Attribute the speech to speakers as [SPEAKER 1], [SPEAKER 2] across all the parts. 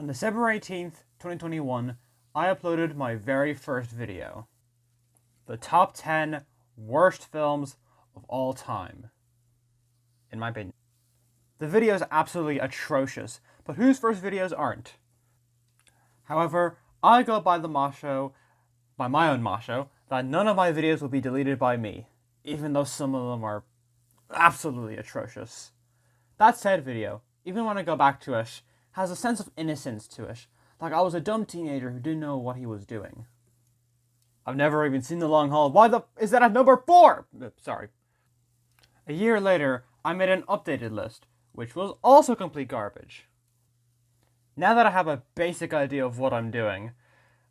[SPEAKER 1] On December 18th, 2021, I uploaded my very first video. The top 10 worst films of all time. In my opinion. The video is absolutely atrocious, but whose first videos aren't? However, I go by my own motto, that none of my videos will be deleted by me, even though some of them are absolutely atrocious. That said video, even when I go back to it, has a sense of innocence to it, like I was a dumb teenager who didn't know what he was doing. I've never even seen The Long Haul. Why the is that at number 4? Sorry. A year later, I made an updated list, which was also complete garbage. Now that I have a basic idea of what I'm doing,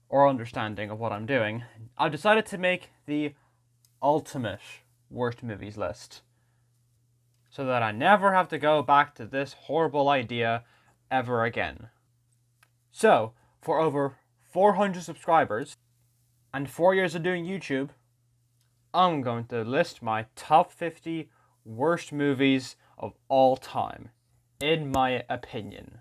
[SPEAKER 1] or understanding of what I'm doing, I've decided to make the ultimate worst movies list, so that I never have to go back to this horrible idea ever again. So, for over 400 subscribers, and 4 years of doing YouTube, I'm going to list my top 50 worst movies of all time, in my opinion.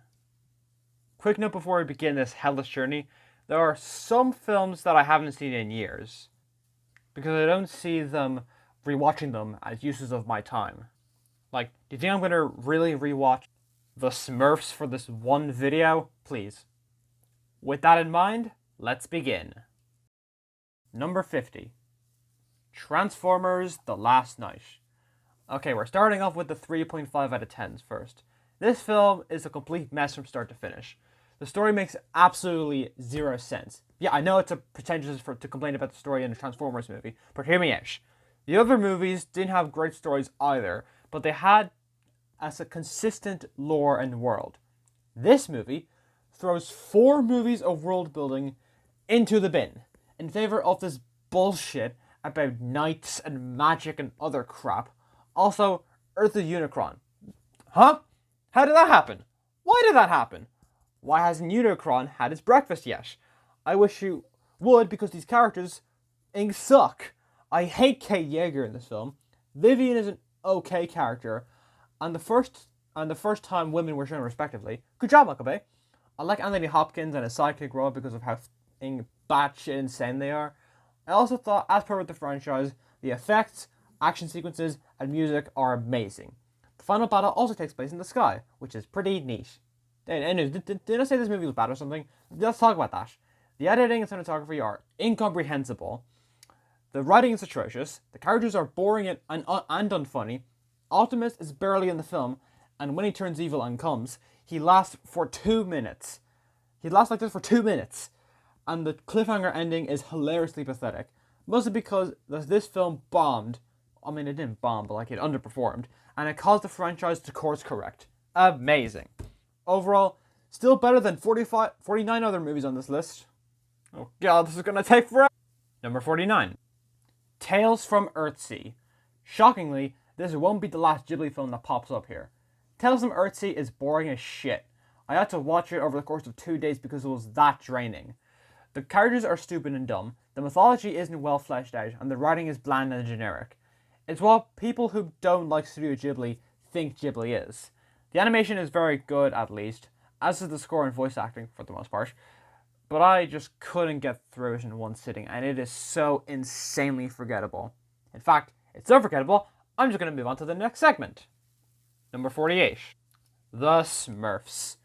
[SPEAKER 1] Quick note before we begin this hellish journey, there are some films that I haven't seen in years, because I don't see them rewatching them as uses of my time. Like, do you think I'm going to really rewatch The Smurfs for this one video? Please. With that in mind, let's begin. Number 50. Transformers: The Last Knight. Okay, we're starting off with the 3.5 out of 10s first. This film is a complete mess from start to finish. The story makes absolutely zero sense. Yeah, I know it's a pretentious to complain about the story in a Transformers movie, but hear me out. The other movies didn't have great stories either, but they had as a consistent lore and world. This movie throws 4 movies of world building into the bin in favor of this bullshit about knights and magic and other crap. Also, Earth is Unicron. Huh? How did that happen? Why did that happen? Why hasn't Unicron had his breakfast yet? I wish you would, because these characters suck. I hate Kate Yeager in this film. Vivian is an okay character, and the first time women were shown respectively. Good job, Michael Bay. I like Anthony Hopkins and his sidekick role because of how batshit insane they are. I also thought, as per with the franchise, the effects, action sequences, and music are amazing. The final battle also takes place in the sky, which is pretty neat. Anyways, did I say this movie was bad or something? Let's talk about that. The editing and cinematography are incomprehensible. The writing is atrocious. The characters are boring and unfunny. Optimus is barely in the film, and when he turns evil and comes, he lasts for 2 minutes. He lasts like this for 2 minutes. And the cliffhanger ending is hilariously pathetic. Mostly because this film bombed. I mean, it didn't bomb, but like it underperformed. And it caused the franchise to course correct. Amazing. Overall, still better than 49 other movies on this list. Oh god, this is gonna take forever. Number 49. Tales from Earthsea. Shockingly, this won't be the last Ghibli film that pops up here. Tales from Earthsea is boring as shit. I had to watch it over the course of 2 days because it was that draining. The characters are stupid and dumb, the mythology isn't well fleshed out, and the writing is bland and generic. It's what people who don't like Studio Ghibli think Ghibli is. The animation is very good, at least, as is the score and voice acting, for the most part, but I just couldn't get through it in one sitting, and it is so insanely forgettable. In fact, it's so forgettable, I'm just going to move on to the next segment. Number 48. The Smurfs.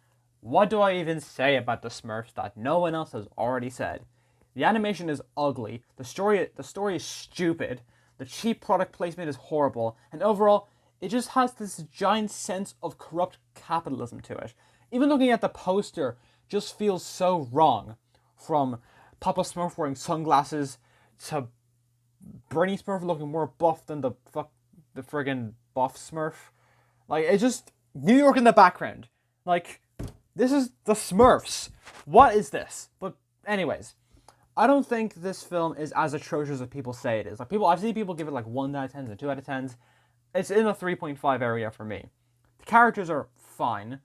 [SPEAKER 1] What do I even say about the Smurfs that no one else has already said? The animation is ugly, the story is stupid, the cheap product placement is horrible, and overall, it just has this giant sense of corrupt capitalism to it. Even looking at the poster just feels so wrong. From Papa Smurf wearing sunglasses to Bernie Smurf looking more buff than the friggin' buff Smurf. Like, it's just New York in the background. Like, this is the Smurfs. What is this? But anyways, I don't think this film is as atrocious as people say it is. Like, I've seen people give it like 1 out of 10s and 2 out of 10s. It's in the 3.5 area for me. The characters are fine.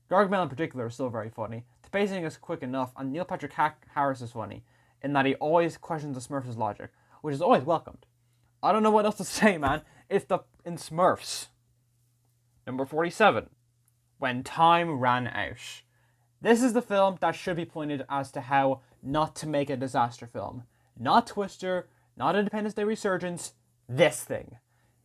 [SPEAKER 1] Gargamel in particular is still very funny. The pacing is quick enough, and Neil Patrick Harris is funny, in that he always questions the Smurfs' logic, which is always welcomed. I don't know what else to say, man. It's in Smurfs. Number 47. When Time Ran Out. This is the film that should be pointed as to how not to make a disaster film. Not Twister, not Independence Day Resurgence, this thing.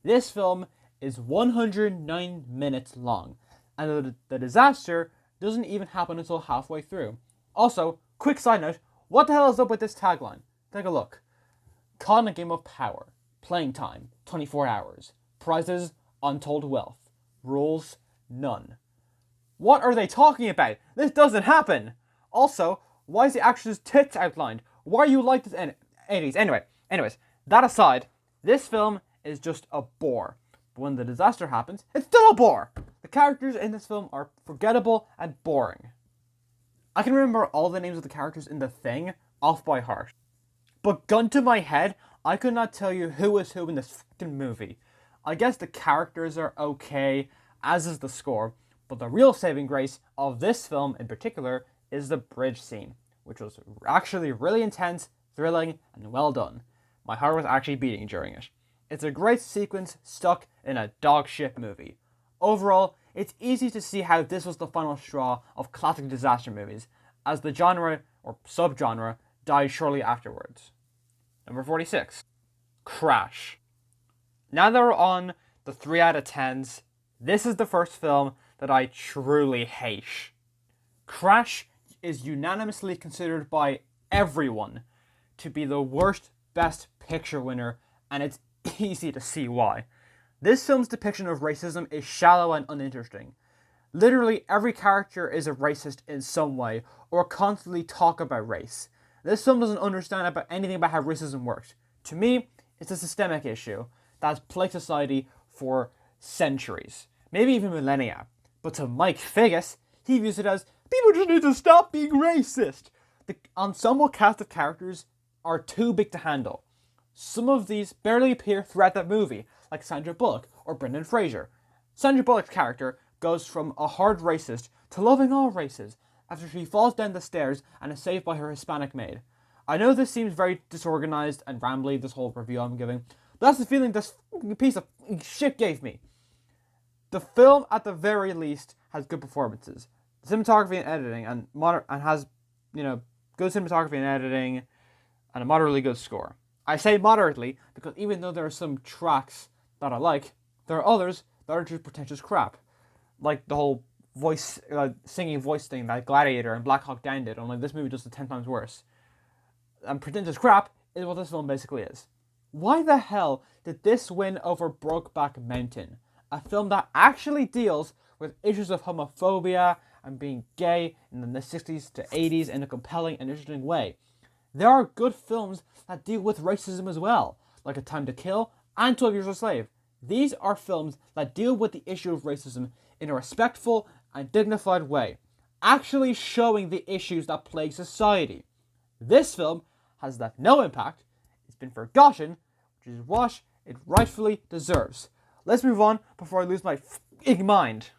[SPEAKER 1] This film is 109 minutes long, and the disaster doesn't even happen until halfway through. Also, quick side note, what the hell is up with this tagline? Take a look. Caught in a game of power. Playing time, 24 hours. Prizes, untold wealth. Rules, none. What are they talking about? This doesn't happen! Also, why is the actress's tits outlined? Why are you like this in 80s? Anyways, that aside, this film is just a bore. But when the disaster happens, it's still a bore! The characters in this film are forgettable and boring. I can remember all the names of the characters in The Thing off by heart. But gun to my head, I could not tell you who is who in this fucking movie. I guess the characters are okay, as is the score, but the real saving grace of this film in particular is the bridge scene, which was actually really intense, thrilling, and well done. My heart was actually beating during it. It's a great sequence stuck in a dog shit movie. Overall, it's easy to see how this was the final straw of classic disaster movies, as the genre, or subgenre, died shortly afterwards. Number 46. Crash. Now that we're on the 3 out of 10s, this is the first film that I truly hate. Crash is unanimously considered by everyone to be the worst Best Picture winner, and it's easy to see why. This film's depiction of racism is shallow and uninteresting. Literally every character is a racist in some way, or constantly talk about race. This film doesn't understand about anything about how racism works. To me, it's a systemic issue that's plagued society for centuries, maybe even millennia. But to Mike Figgis, he views it as, people just need to stop being racist. The ensemble cast of characters are too big to handle. Some of these barely appear throughout that movie, like Sandra Bullock or Brendan Fraser. Sandra Bullock's character goes from a hard racist to loving all races after she falls down the stairs and is saved by her Hispanic maid. I know this seems very disorganized and rambly, this whole review I'm giving, but that's the feeling this piece of shit gave me. The film, at the very least, has good performances. Cinematography and editing, and has, good cinematography and editing, and a moderately good score. I say moderately because even though there are some tracks that I like, there are others that are just pretentious crap. Like the whole singing voice thing that Gladiator and Black Hawk Down did, only this movie does it 10 times worse. And pretentious crap is what this film basically is. Why the hell did this win over Brokeback Mountain? A film that actually deals with issues of homophobia and being gay in the 60s to 80s in a compelling and interesting way. There are good films that deal with racism as well, like A Time to Kill and 12 Years a Slave. These are films that deal with the issue of racism in a respectful and dignified way, actually showing the issues that plague society. This film has left no impact, it's been forgotten, which is what it rightfully deserves. Let's move on before I lose my f***ing mind.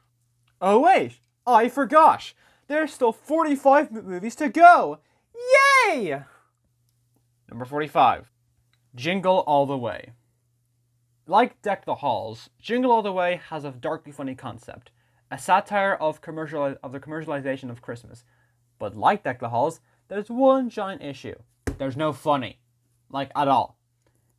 [SPEAKER 1] Oh wait, I forgot! There's still 45 movies to go! Yay! Number 45. Jingle All the Way. Like Deck the Halls, Jingle All the Way has a darkly funny concept, a satire of the commercialization of Christmas. But like Deck the Halls, there's one giant issue. There's no funny. Like, at all.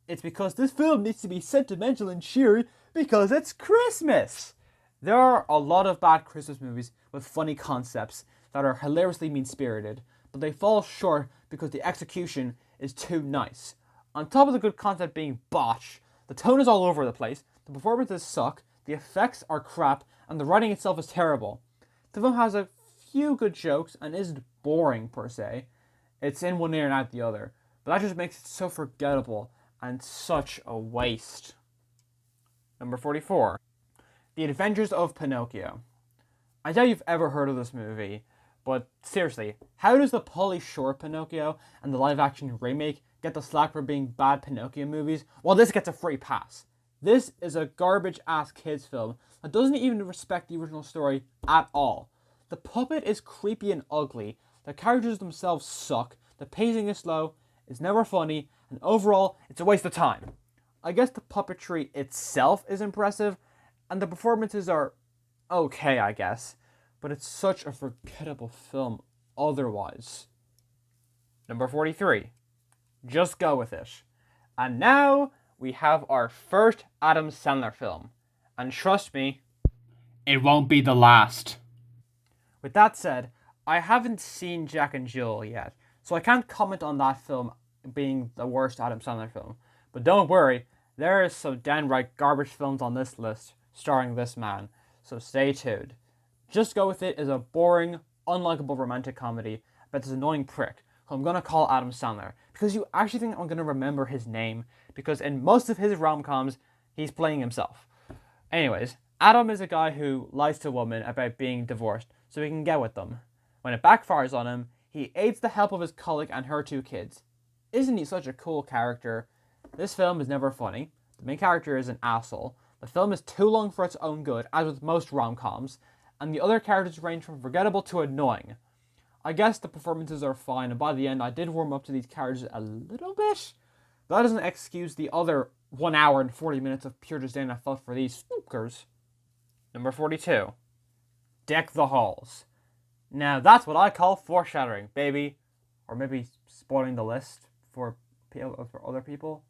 [SPEAKER 1] It's because this film needs to be sentimental and cheery because it's Christmas! There are a lot of bad Christmas movies with funny concepts that are hilariously mean-spirited, but they fall short because the execution is too nice. On top of the good concept being botched, the tone is all over the place, the performances suck, the effects are crap, and the writing itself is terrible. The film has a few good jokes and isn't boring per se. It's in one ear and out the other, but that just makes it so forgettable and such a waste. Number 44. The Adventures of Pinocchio. I doubt you've ever heard of this movie, but seriously, how does the Pauly Shore Pinocchio and the live-action remake get the slack for being bad Pinocchio movies, while this gets a free pass? This is a garbage-ass kids film that doesn't even respect the original story at all. The puppet is creepy and ugly, the characters themselves suck, the pacing is slow, it's never funny, and overall, it's a waste of time. I guess the puppetry itself is impressive, and the performances are okay, I guess. but it's such a forgettable film otherwise. Number 43, Just Go With It. And now we have our first Adam Sandler film. And trust me, it won't be the last. With that said, I haven't seen Jack and Jill yet, so I can't comment on that film being the worst Adam Sandler film. But don't worry, there is some downright garbage films on this list starring this man, so stay tuned. Just Go With It is a boring, unlikable romantic comedy about this annoying prick who I'm gonna call Adam Sandler because you actually think I'm gonna remember his name because in most of his rom-coms, he's playing himself. Anyways, Adam is a guy who lies to a woman about being divorced so he can get with them. When it backfires on him, he aids the help of his colleague and her 2 kids. Isn't he such a cool character? This film is never funny. The main character is an asshole. The film is too long for its own good, as with most rom-coms, and the other characters range from forgettable to annoying. I guess the performances are fine, and by the end I did warm up to these characters a little bit, but that doesn't excuse the other 1 hour and 40 minutes of pure disdain I felt for these snookers. Number 42, Deck the Halls. Now that's what I call foreshadowing, baby. Or maybe spoiling the list for other people.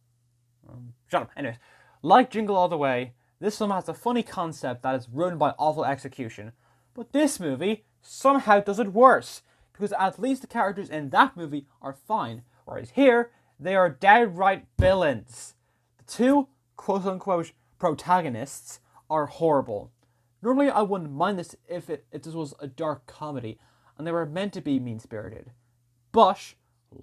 [SPEAKER 1] Shut up. Anyways, like Jingle All the Way, this film has a funny concept that is ruined by awful execution. But this movie somehow does it worse, because at least the characters in that movie are fine, whereas here, they are downright villains. The 2 quote-unquote protagonists are horrible. Normally I wouldn't mind this if this was a dark comedy, and they were meant to be mean-spirited. But,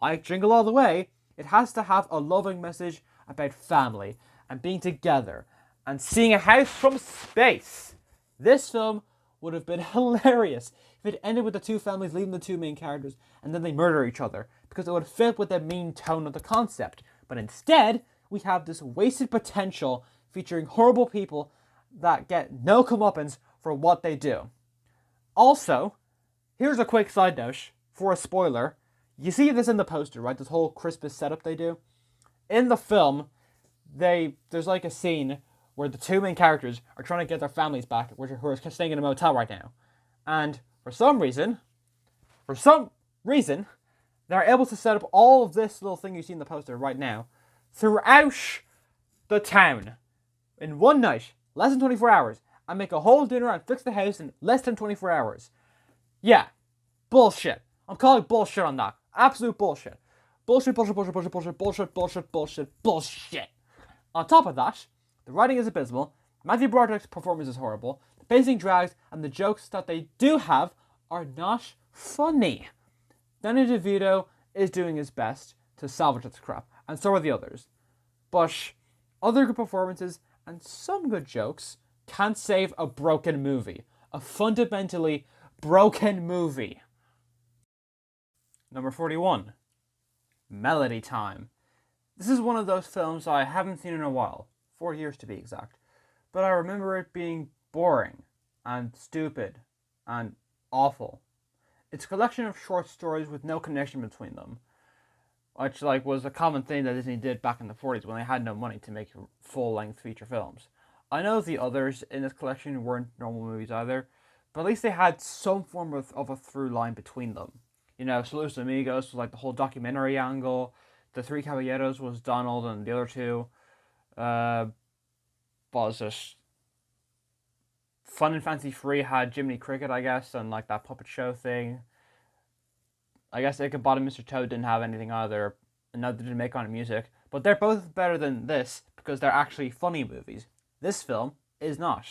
[SPEAKER 1] like Jingle All the Way, it has to have a loving message about family, and being together, and seeing a house from space. This film would have been hilarious if it ended with the 2 families leaving the 2 main characters, and then they murder each other, because it would fit with the mean tone of the concept. But instead, we have this wasted potential featuring horrible people that get no comeuppance for what they do. Also, here's a quick side note for a spoiler. You see this in the poster, right? This whole Christmas setup they do. In the film, there's like a scene where the 2 main characters are trying to get their families back, who are staying in a motel right now. And for some reason, they're able to set up all of this little thing you see in the poster right now throughout the town in one night, less than 24 hours, and make a whole dinner and fix the house in less than 24 hours. Yeah, bullshit. I'm calling bullshit on that. Absolute bullshit. Bullshit. On top of that, the writing is abysmal, Matthew Broderick's performance is horrible, the pacing drags, and the jokes that they do have are not funny. Danny DeVito is doing his best to salvage this crap, and so are the others. But other good performances and some good jokes can't save a broken movie. A fundamentally broken movie. Number 41, Melody Time. This is one of those films I haven't seen in a while, 4 years to be exact, but I remember it being boring and stupid and awful. It's a collection of short stories with no connection between them, which was a common thing that Disney did back in the 40s when they had no money to make full-length feature films. I know the others in this collection weren't normal movies either, but at least they had some form of a through line between them. Saludos Amigos was like the whole documentary angle. The Three Caballeros was Donald, and the other 2 was just Fun and Fancy Free had Jiminy Cricket, I guess, and like that puppet show thing. I guess Ichabod and Mr. Toad didn't have anything either, and neither did Make On Music, but they're both better than this because they're actually funny movies. This film is not.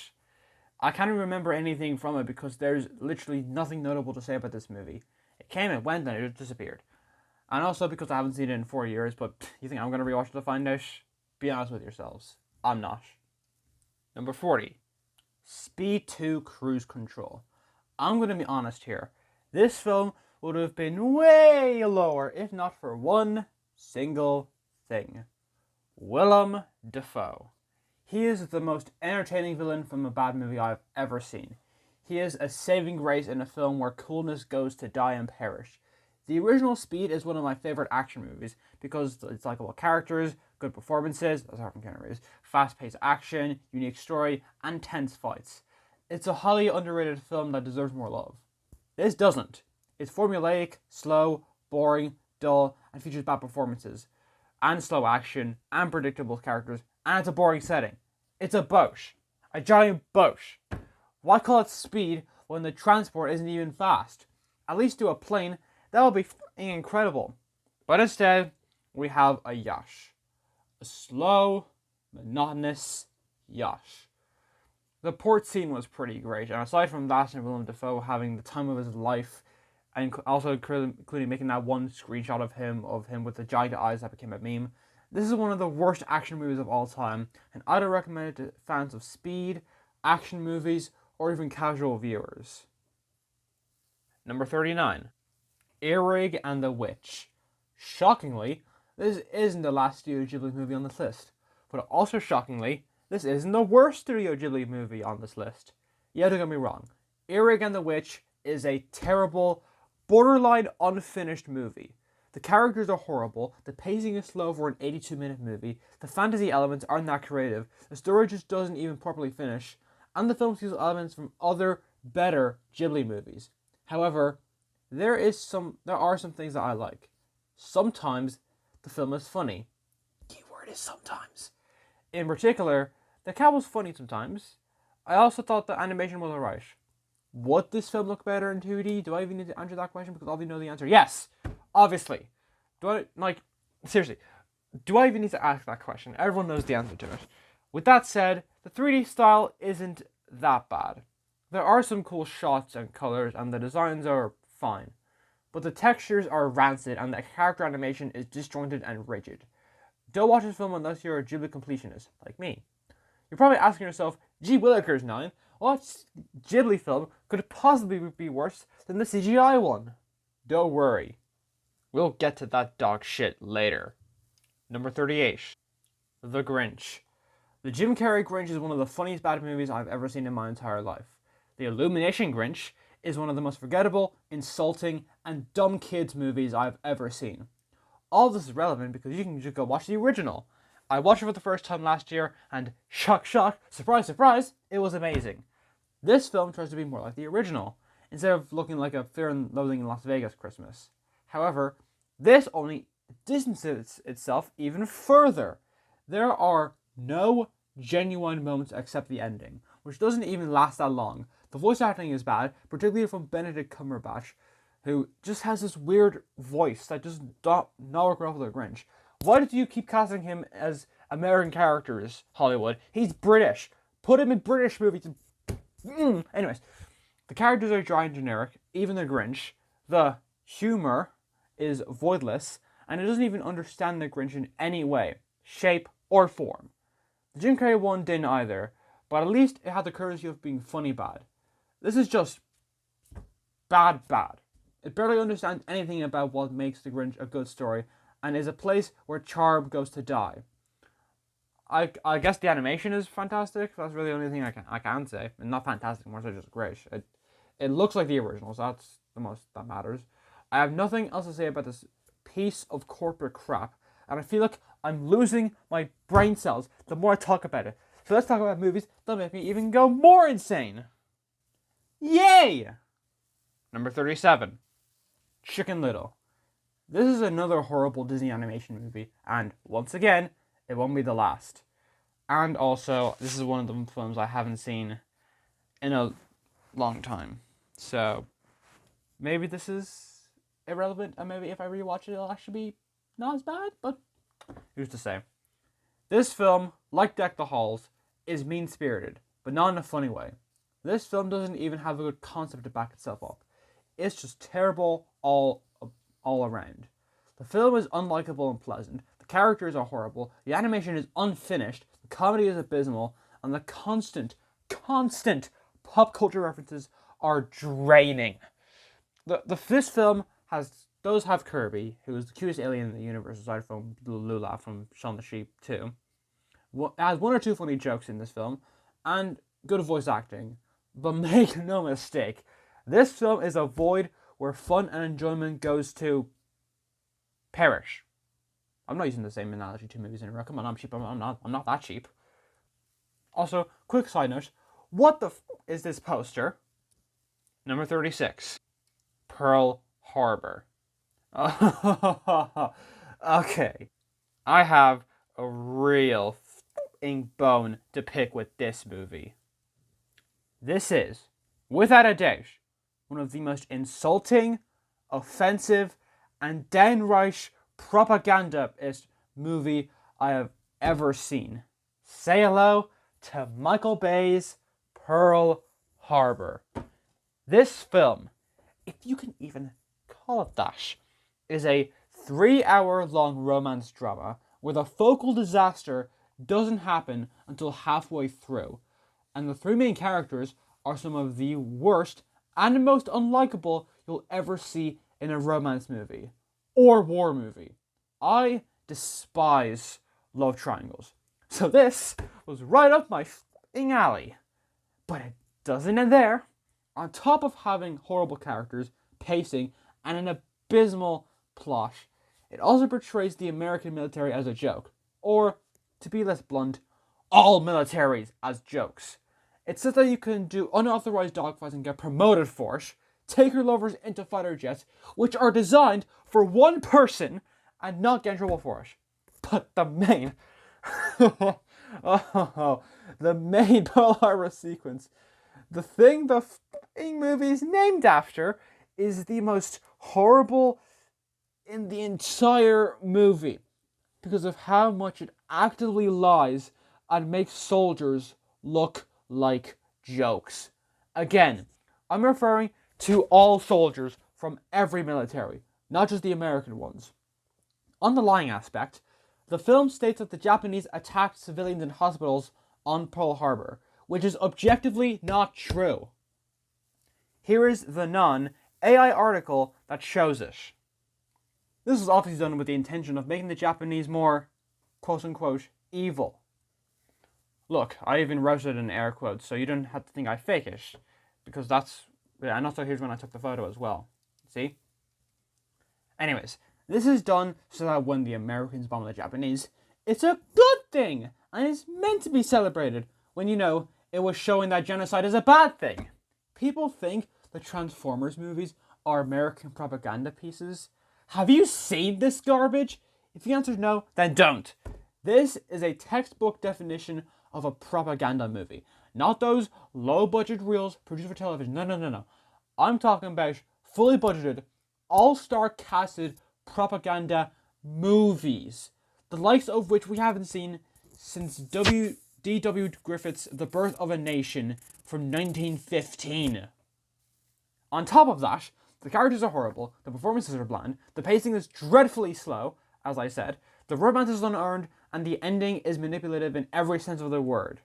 [SPEAKER 1] I can't even remember anything from it because there's literally nothing notable to say about this movie. It came and went and it disappeared. And also because I haven't seen it in 4 years, but you think I'm going to rewatch it to find out? Be honest with yourselves. I'm not. Number 40, Speed 2 Cruise Control. I'm going to be honest here. This film would have been way lower if not for one single thing. Willem Dafoe. He is the most entertaining villain from a bad movie I've ever seen. He is a saving grace in a film where coolness goes to die and perish. The original Speed is one of my favorite action movies because it's likable characters, good performances, apart from Keanu Reeves, fast-paced action, unique story, and tense fights. It's a highly underrated film that deserves more love. This doesn't. It's formulaic, slow, boring, dull, and features bad performances, and slow action, and predictable characters, and it's a boring setting. It's a boat. A giant boat. Why call it speed when the transport isn't even fast? At least do a plane, that would be fucking incredible. But instead, we have a yacht. A slow, monotonous yacht. The port scene was pretty great, and aside from that and Willem Dafoe having the time of his life, and also including making that one screenshot of him with the giant eyes that became a meme, this is one of the worst action movies of all time, and I don't recommend it to fans of speed, action movies, or even casual viewers. Number 39. Earache and the Witch. Shockingly, this isn't the last Studio Ghibli movie on this list, but also shockingly, this isn't the worst Studio Ghibli movie on this list. Yeah, don't get me wrong. Earache and the Witch is a terrible, borderline unfinished movie. The characters are horrible, the pacing is slow for an 82-minute movie, the fantasy elements aren't that creative, the story just doesn't even properly finish, and the film steals elements from other, better Ghibli movies. However, there are some things that I like. Sometimes the film is funny. Keyword is sometimes. In particular, the cat was funny sometimes. I also thought the animation was alright. Would this film look better in 2D? Do I even need to answer that question? Because I already know the answer. Yes! Obviously. Seriously. Do I even need to ask that question? Everyone knows the answer to it. With that said, the 3D style isn't that bad. There are some cool shots and colors, and the designs are fine. But the textures are rancid, and the character animation is disjointed and rigid. Don't watch this film unless you're a Ghibli completionist, like me. You're probably asking yourself, gee willikers 9, what Ghibli film could possibly be worse than the CGI one? Don't worry. We'll get to that dog shit later. Number 38. The Grinch. The Jim Carrey Grinch is one of the funniest bad movies I've ever seen in my entire life. The Illumination Grinch is one of the most forgettable, insulting, and dumb kids movies I've ever seen. All this is relevant because you can just go watch the original. I watched it for the first time last year, and shock, shock, surprise, surprise, it was amazing. This film tries to be more like the original, instead of looking like a Fear and Loathing in Las Vegas Christmas. However, this only distances itself even further. There are no genuine moments except the ending, which doesn't even last that long. The voice acting is bad, particularly from Benedict Cumberbatch, who just has this weird voice that does not work well for the Grinch. Why did you keep casting him as American characters, Hollywood? He's British. Put him in British movies. Anyways, the characters are dry and generic, even the Grinch. The humor is voidless, and it doesn't even understand the Grinch in any way, shape, or form. The Jim Carrey one didn't either, but at least it had the courtesy of being funny bad. This is just bad. It barely understands anything about what makes The Grinch a good story, and is a place where charm goes to die. I guess the animation is fantastic. That's really the only thing I can say. And not fantastic, more so just great. It looks like the original, so that's the most that matters. I have nothing else to say about this piece of corporate crap, and I feel like I'm losing my brain cells the more I talk about it. So let's talk about movies that make me even go more insane. Yay! Number 37. Chicken Little. This is another horrible Disney animation movie, and once again, it won't be the last. And also, this is one of the films I haven't seen in a long time. So, maybe this is irrelevant, and maybe if I rewatch it, it'll actually be not as bad, but who's to say? This film, like Deck the Halls, is mean-spirited, but not in a funny way. This film doesn't even have a good concept to back itself up. It's just terrible all around. The film is unlikable and pleasant, the characters are horrible, the animation is unfinished, the comedy is abysmal, and the constant pop culture references are draining. This film does have Kirby, who is the cutest alien in the universe aside from Lula from Shaun the Sheep 2. It has one or two funny jokes in this film, and good voice acting. But make no mistake, this film is a void where fun and enjoyment goes to perish. I'm not using the same analogy 2 movies in a row. Come on, I'm cheap. I'm not that cheap. Also, quick side note, What the is this poster? Number 36. Pearl Harbor. Okay. I have a real bone to pick with this movie. This is, without a doubt, one of the most insulting, offensive, and downright propagandist movie I have ever seen. Say hello to Michael Bay's Pearl Harbor. This film, if you can even call it that, is a 3-hour-long romance drama where the focal disaster doesn't happen until halfway through, and the three main characters are some of the worst and most unlikable you'll ever see in a romance movie or war movie. I despise love triangles, so this was right up my alley. But it doesn't end there. On top of having horrible characters, pacing, and an abysmal plot, it also portrays the American military as a joke. Or, to be less blunt, all militaries as jokes. It says that you can do unauthorized dogfights and get promoted for it, take your lovers into fighter jets, which are designed for one person, and not get in trouble for it. But the main... the main Pearl Harbor sequence, the thing the movie is named after, is the most horrible in the entire movie because of how much it actively lies and makes soldiers look like jokes. Again, I'm referring to all soldiers from every military, not just the American ones. On the lying aspect, the film states that the Japanese attacked civilians in hospitals on Pearl Harbor, which is objectively not true. Here is the non-AI article that shows it. This was obviously done with the intention of making the Japanese more, quote-unquote, evil. Look, I even wrote it in air quotes, so you don't have to think I fake it, because that's... Yeah, and also here's when I took the photo as well. See? Anyways, this is done so that when the Americans bomb the Japanese, it's a good thing, and it's meant to be celebrated, when, you know, it was showing that genocide is a bad thing. People think the Transformers movies are American propaganda pieces. Have you seen this garbage? If the answer is no, then don't. This is a textbook definition of a propaganda movie. Not those low-budget reels produced for television. No. I'm talking about fully budgeted, all-star casted propaganda movies. The likes of which we haven't seen since D.W. Griffith's The Birth of a Nation from 1915. On top of that, the characters are horrible, the performances are bland, the pacing is dreadfully slow, as I said, the romance is unearned, and the ending is manipulative in every sense of the word.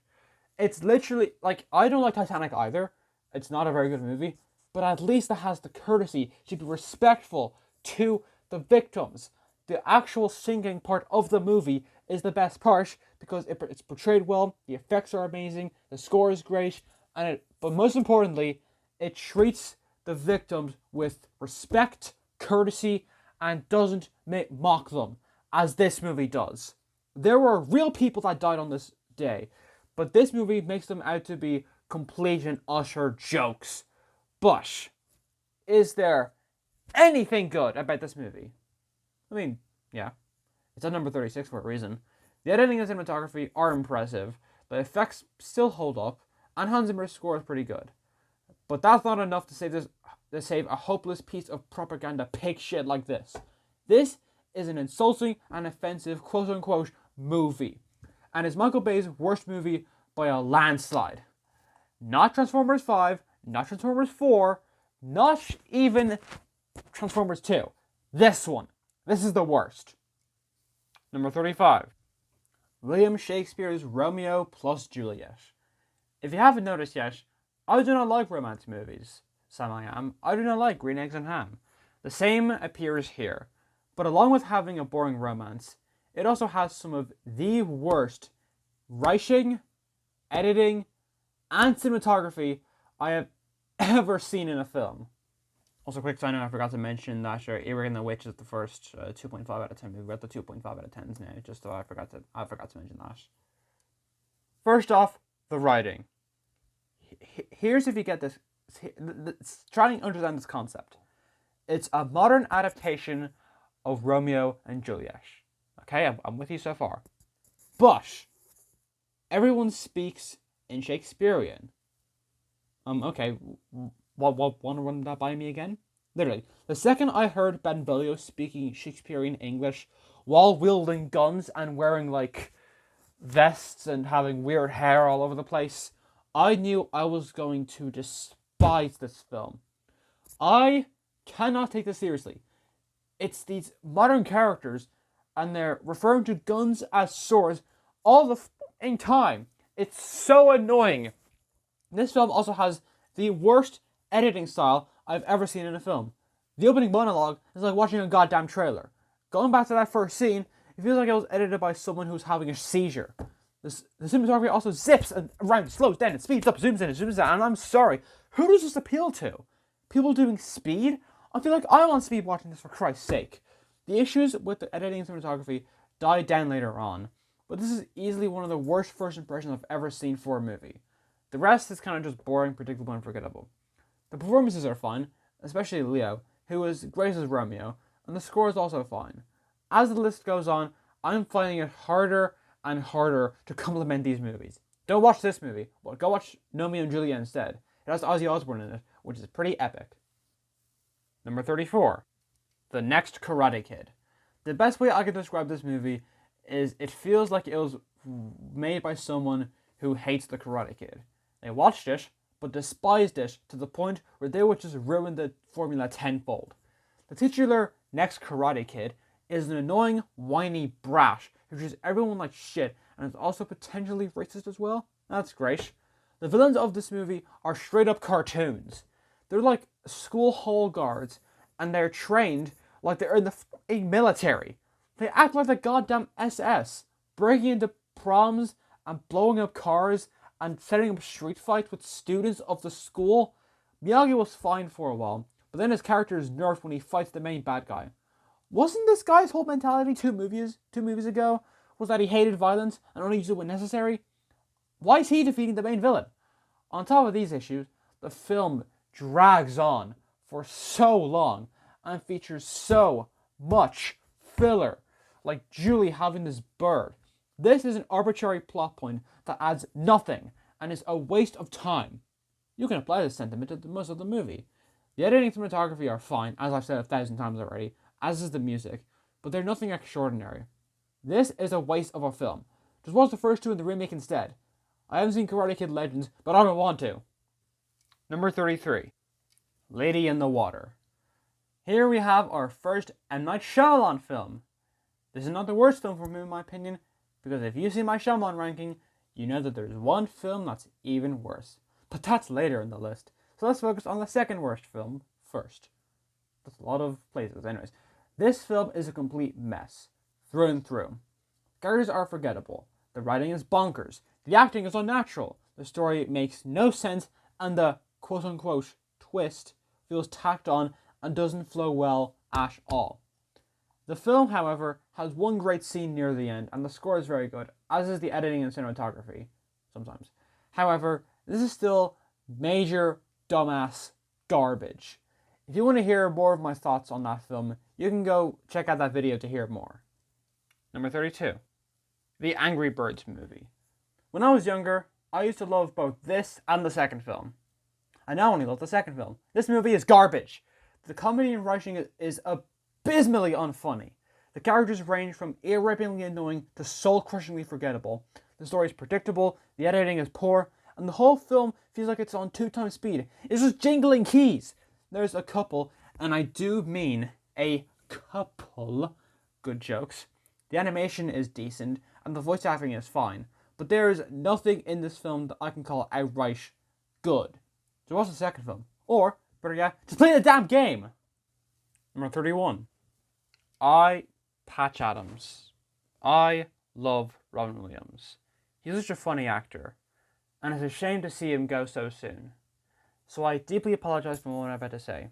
[SPEAKER 1] It's literally, like, I don't like Titanic either, it's not a very good movie, but at least it has the courtesy to be respectful to the victims. The actual singing part of the movie is the best part because it's portrayed well, the effects are amazing, the score is great, but most importantly, it treats the victims with respect, courtesy, and doesn't mock them, as this movie does. There were real people that died on this day, but this movie makes them out to be complete and utter jokes. But, is there anything good about this movie? I mean, yeah. It's at number 36 for a reason. The editing and cinematography are impressive, the effects still hold up, and Hans Zimmer's score is pretty good. But that's not enough to save a hopeless piece of propaganda pig shit like this. This is an insulting and offensive quote-unquote movie. And it's Michael Bay's worst movie by a landslide. Not Transformers 5, not Transformers 4, not even Transformers 2. This one. This is the worst. Number 35. William Shakespeare's Romeo plus Juliet. If you haven't noticed yet, I do not like romance movies. Sam I am. I do not like Green Eggs and Ham. The same appears here. But along with having a boring romance, it also has some of the worst writing, editing, and cinematography I have ever seen in a film. Also, quick side note, I forgot to mention that Erik and the Witch is the first 2.5 out of 10 movie. We're at the 2.5 out of 10s now, just so I forgot to mention that. First off, the writing. Here's if you get this. Try and understand this concept. It's a modern adaptation of Romeo and Juliet. Okay, I'm with you so far. But everyone speaks in Shakespearean. Okay, want to run that by me again? Literally, the second I heard Benvolio speaking Shakespearean English while wielding guns and wearing like vests and having weird hair all over the place, I knew I was going to despise this film. I cannot take this seriously. It's these modern characters, and they're referring to guns as swords all the time. It's so annoying. This film also has the worst editing style I've ever seen in a film. The opening monologue is like watching a goddamn trailer. Going back to that first scene, it feels like it was edited by someone who's having a seizure. The cinematography also zips around, slows down, and speeds up, zooms in, and zooms out, and I'm sorry. Who does this appeal to? People doing speed? I feel like I'm on speed watching this, for Christ's sake. The issues with the editing and cinematography died down later on, but this is easily one of the worst first impressions I've ever seen for a movie. The rest is kind of just boring, predictable, and forgettable. The performances are fine, especially Leo, who is great as Romeo, and the score is also fine. As the list goes on, I'm finding it harder and harder to compliment these movies. Don't watch this movie, but go watch Romeo and Juliet instead. It has Ozzy Osbourne in it, which is pretty epic. Number 34. The Next Karate Kid. The best way I could describe this movie is it feels like it was made by someone who hates the Karate Kid. They watched it, but despised it to the point where they would just ruin the formula tenfold. The titular Next Karate Kid is an annoying, whiny brat who treats everyone like shit and is also potentially racist as well. That's great. The villains of this movie are straight up cartoons. They're like school hall guards, and they're trained like they're in the military. They act like the goddamn SS, breaking into proms and blowing up cars and setting up street fights with students of the school. Miyagi was fine for a while, but then his character is nerfed when he fights the main bad guy. Wasn't this guy's whole mentality two movies ago? Was that he hated violence and only used it when necessary? Why is he defeating the main villain? On top of these issues, the film drags on for so long and features so much filler, like Julie having this bird. This is an arbitrary plot point that adds nothing and is a waste of time. You can apply this sentiment to most of the movie. The editing and cinematography are fine, as I've said 1,000 times already, as is the music, but they're nothing extraordinary. This is a waste of a film. Just watch the first two in the remake instead. I haven't seen Karate Kid Legends, but I don't want to. Number 33. Lady in the Water. Here we have our first M. Night Shyamalan film. This is not the worst film for me in my opinion, because if you see my Shyamalan ranking, you know that there's one film that's even worse. But that's later in the list, so let's focus on the second worst film first. That's a lot of places. Anyways, this film is a complete mess, through and through. Characters are forgettable, the writing is bonkers, the acting is unnatural, the story makes no sense, and the quote-unquote twist feels tacked on and doesn't flow well at all. The film, however, has one great scene near the end, and the score is very good, as is the editing and cinematography, sometimes. However, this is still major dumbass garbage. If you want to hear more of my thoughts on that film, you can go check out that video to hear more. Number 32. The Angry Birds movie. When I was younger, I used to love both this and the second film. I now only love the second film. This movie is garbage. The comedy and writing is abysmally unfunny. The characters range from ear-rapingly annoying to soul-crushingly forgettable. The story is predictable, the editing is poor, and the whole film feels like it's on 2x speed. It's just jingling keys. There's a couple, and I do mean a couple, good jokes. The animation is decent, and the voice acting is fine, but there is nothing in this film that I can call outright good. So watch the second film. Or, better yet, just play the damn game! Number 31. Patch Adams. I love Robin Williams. He's such a funny actor, and it's a shame to see him go so soon. So I deeply apologize for what I'm about to say.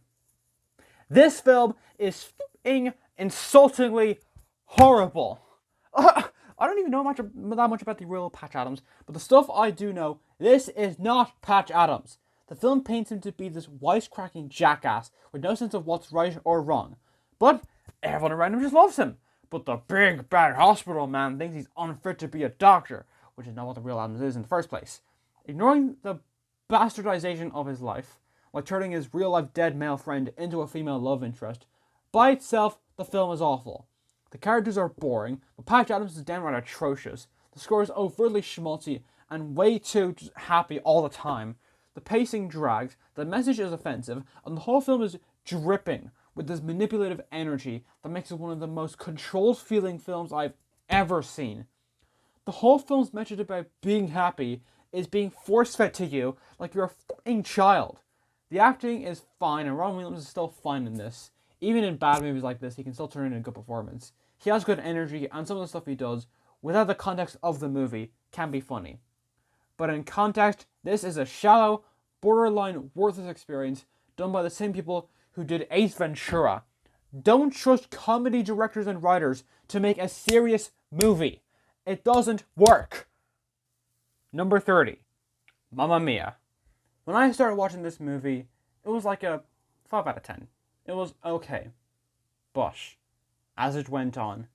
[SPEAKER 1] This film is insultingly horrible. I don't even know that much about the real Patch Adams, but the stuff I do know, this is not Patch Adams. The film paints him to be this wisecracking jackass with no sense of what's right or wrong. But everyone around him just loves him. But the big bad hospital man thinks he's unfit to be a doctor, which is not what the real Adams is in the first place. Ignoring the bastardization of his life, like turning his real-life dead male friend into a female love interest, by itself, the film is awful. The characters are boring, but Patch Adams is downright atrocious. The score is overtly schmaltzy and way too happy all the time. The pacing drags, the message is offensive, and the whole film is dripping with this manipulative energy that makes it one of the most controlled-feeling films I've ever seen. The whole film's message about being happy is being force-fed to you like you're a fucking child. The acting is fine, and Robin Williams is still fine in this. Even in bad movies like this, he can still turn in a good performance. He has good energy, and some of the stuff he does, without the context of the movie, can be funny. But in context, this is a shallow, borderline worthless experience done by the same people who did Ace Ventura. Don't trust comedy directors and writers to make a serious movie. It doesn't work. Number 30. Mamma Mia. When I started watching this movie, it was like a 5 out of 10. It was okay. But as it went on,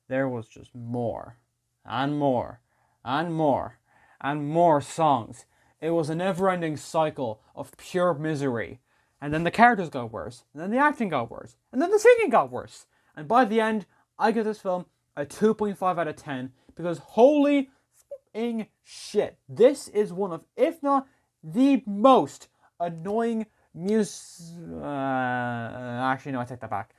[SPEAKER 1] there was just more and more and more and more songs. It was a never-ending cycle of pure misery. And then the characters got worse, and then the acting got worse, and then the singing got worse. And by the end, I give this film a 2.5 out of 10 because holy f***ing shit. This is one of, if not the most annoying actually, no, I take that back.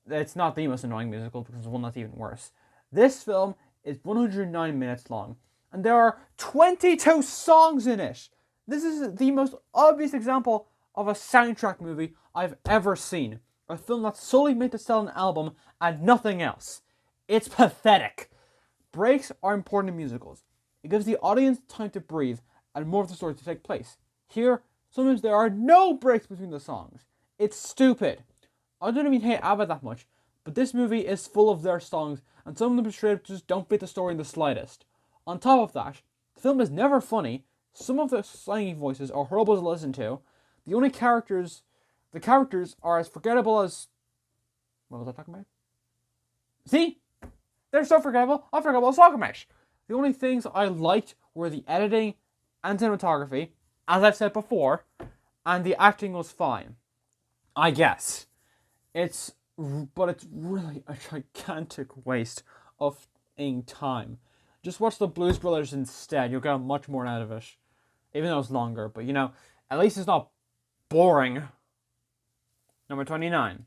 [SPEAKER 1] It's not the most annoying musical because it's one that's even worse. This film is 109 minutes long, and there are 22 songs in it. This is the most obvious example of a soundtrack movie I've ever seen. A film that's solely made to sell an album and nothing else. It's pathetic. Breaks are important in musicals. It gives the audience time to breathe and more of the story to take place. Here, sometimes there are no breaks between the songs. It's stupid. I don't even hate ABBA that much, but this movie is full of their songs, and some of them straight up just don't fit the story in the slightest. On top of that, the film is never funny. Some of the singing voices are horrible to listen to. The characters are as forgettable as... What was I talking about? See? They're so forgettable, I forgot what I was talking about. The only things I liked were the editing and cinematography, as I've said before, and the acting was fine. I guess. But it's really a gigantic waste of time. Just watch the Blues Brothers instead. You'll get much more out of it. Even though it's longer, but at least it's not boring. Number 29.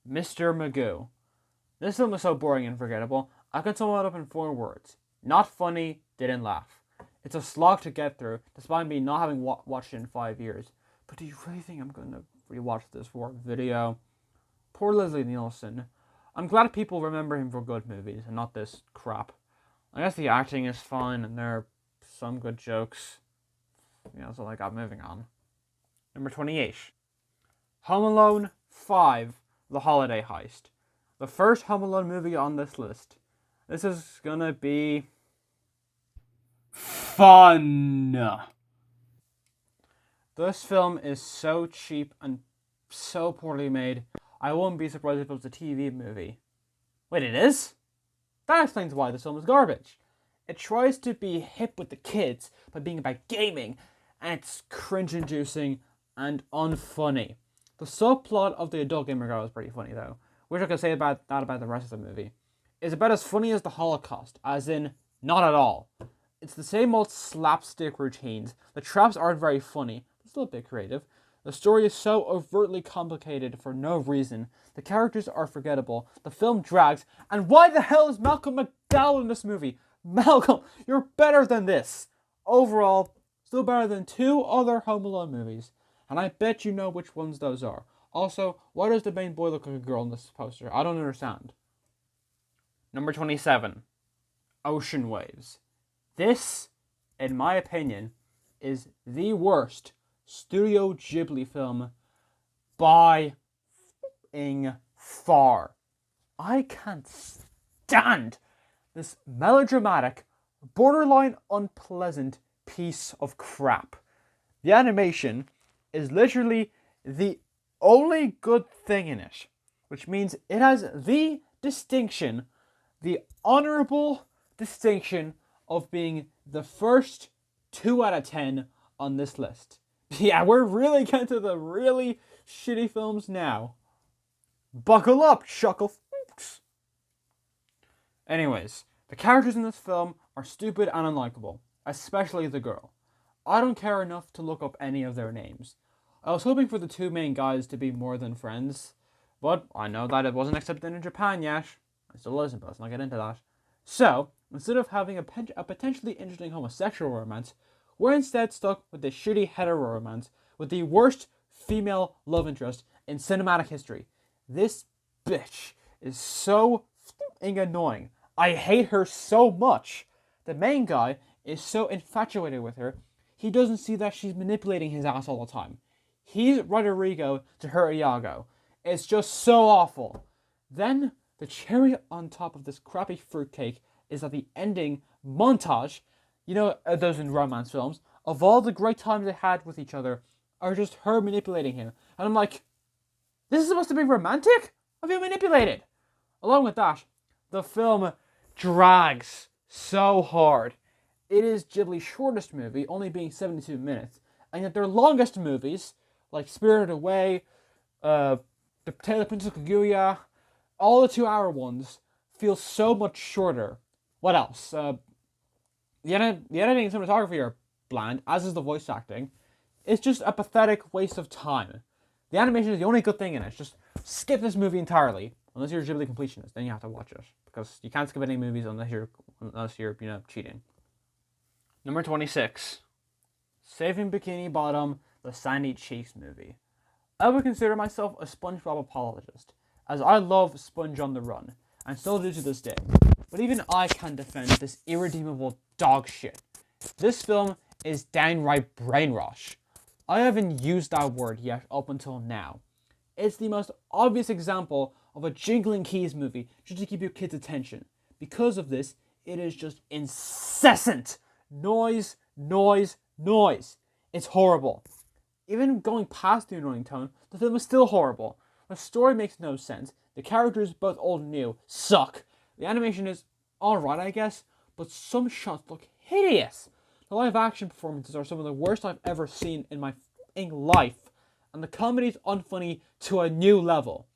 [SPEAKER 1] Mr. Magoo. This film is so boring and forgettable, I can sum it up in 4 words. Not funny, didn't laugh. It's a slog to get through, despite me not having watched it in 5 years. But do you really think I'm going to rewatch this for a video? Poor Leslie Nielsen. I'm glad people remember him for good movies, and not this crap. I guess the acting is fine, and there are some good jokes. That's all I got. Moving on. Number 28. Home Alone 5, The Holiday Heist. The first Home Alone movie on this list. This is gonna be... fun! This film is so cheap and so poorly made, I wouldn't be surprised if it was a TV movie. Wait, it is? That explains why this film is garbage. It tries to be hip with the kids by being about gaming, and it's cringe-inducing and unfunny. The subplot of the adult gamer girl is pretty funny, though. Which I can say about the rest of the movie. It's about as funny as the Holocaust, as in, not at all. It's the same old slapstick routines. The traps aren't very funny, but still a bit creative. The story is so overtly complicated for no reason. The characters are forgettable. The film drags. And why the hell is Malcolm McDowell in this movie? Malcolm, you're better than this. Overall, still better than 2 other Home Alone movies. And I bet you know which ones those are. Also, why does the main boy look like a girl in this poster? I don't understand. Number 27. Ocean Waves. This, in my opinion, is the worst Studio Ghibli film by f***ing far. I can't stand this melodramatic, borderline unpleasant piece of crap. The animation is literally the only good thing in it, which means it has the distinction, the honorable distinction of being the first 2 out of 10 on this list. Yeah, we're really getting to the really shitty films now. Buckle up, chuckle folks. Anyways, the characters in this film are stupid and unlikable, especially the girl. I don't care enough to look up any of their names. I was hoping for the 2 main guys to be more than friends, but I know that it wasn't accepted in Japan yet. It still isn't, but let's not get into that. So, instead of having a potentially interesting homosexual romance, we're instead stuck with this shitty hetero romance with the worst female love interest in cinematic history. This bitch is so f***ing annoying. I hate her so much. The main guy is so infatuated with her, he doesn't see that she's manipulating his ass all the time. He's Rodrigo to her Iago. It's just so awful. Then, the cherry on top of this crappy fruitcake is that the ending montage, you know, those in romance films, of all the great times they had with each other, are just her manipulating him. And I'm like, this is supposed to be romantic? I feel manipulated. Along with that, the film drags so hard. It is Ghibli's shortest movie, only being 72 minutes, and yet their longest movies, like Spirited Away, The Tale of Princess Kaguya, all the 2-hour ones, feel so much shorter. What else? The editing and cinematography are bland, as is the voice acting. It's just a pathetic waste of time. The animation is the only good thing in it. Just skip this movie entirely, unless you're a Ghibli completionist. Then you have to watch it, because you can't skip any movies unless you're cheating. Number 26, Saving Bikini Bottom, the Sandy Cheeks movie. I would consider myself a SpongeBob apologist, as I love Sponge on the Run, and still do to this day. But even I can't defend this irredeemable dog shit. This film is downright brainwash. I haven't used that word yet up until now. It's the most obvious example of a Jingling Keys movie just to keep your kids' attention. Because of this, it is just incessant. Noise, noise, noise. It's horrible. Even going past the annoying tone, the film is still horrible. The story makes no sense. The characters, both old and new, suck. The animation is alright, I guess, but some shots look hideous. The live action performances are some of the worst I've ever seen in my f***ing life, and the comedy is unfunny to a new level.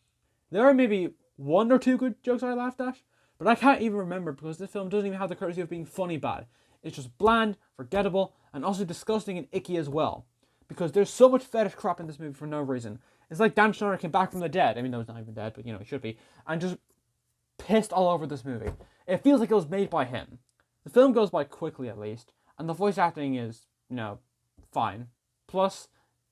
[SPEAKER 1] There are maybe 1 or 2 good jokes I laughed at, but I can't even remember because this film doesn't even have the courtesy of being funny bad. It's just bland, forgettable, and also disgusting and icky as well. Because there's so much fetish crap in this movie for no reason. It's like Dan Schneider came back from the dead. I mean, no, he's not even dead, but, he should be. And just pissed all over this movie. It feels like it was made by him. The film goes by quickly, at least. And the voice acting is, fine. Plus,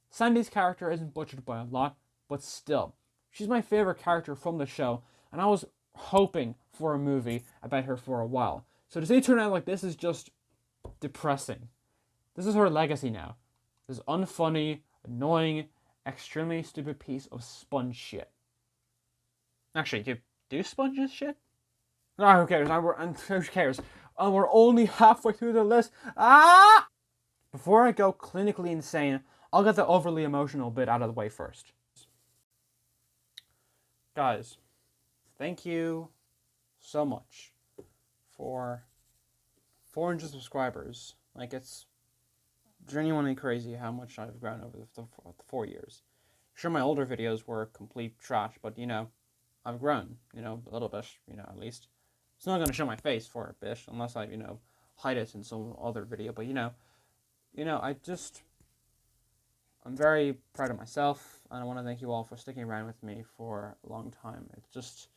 [SPEAKER 1] Sandy's character isn't butchered by a lot, but still. She's my favorite character from the show, and I was hoping for a movie about her for a while. So to see it turn out like this is just depressing. This is her legacy now. This unfunny, annoying, extremely stupid piece of sponge shit. Actually, do sponges shit? No, who cares? Who cares? We're only halfway through the list. Before I go clinically insane, I'll get the overly emotional bit out of the way first. Guys, thank you so much for 400 subscribers. Like, it's genuinely crazy how much I've grown over the 4 years. Sure, my older videos were complete trash, but, I've grown, a little bit, at least. It's not going to show my face for a bit, unless I, hide it in some other video, but, I'm very proud of myself, and I want to thank you all for sticking around with me for a long time. It's just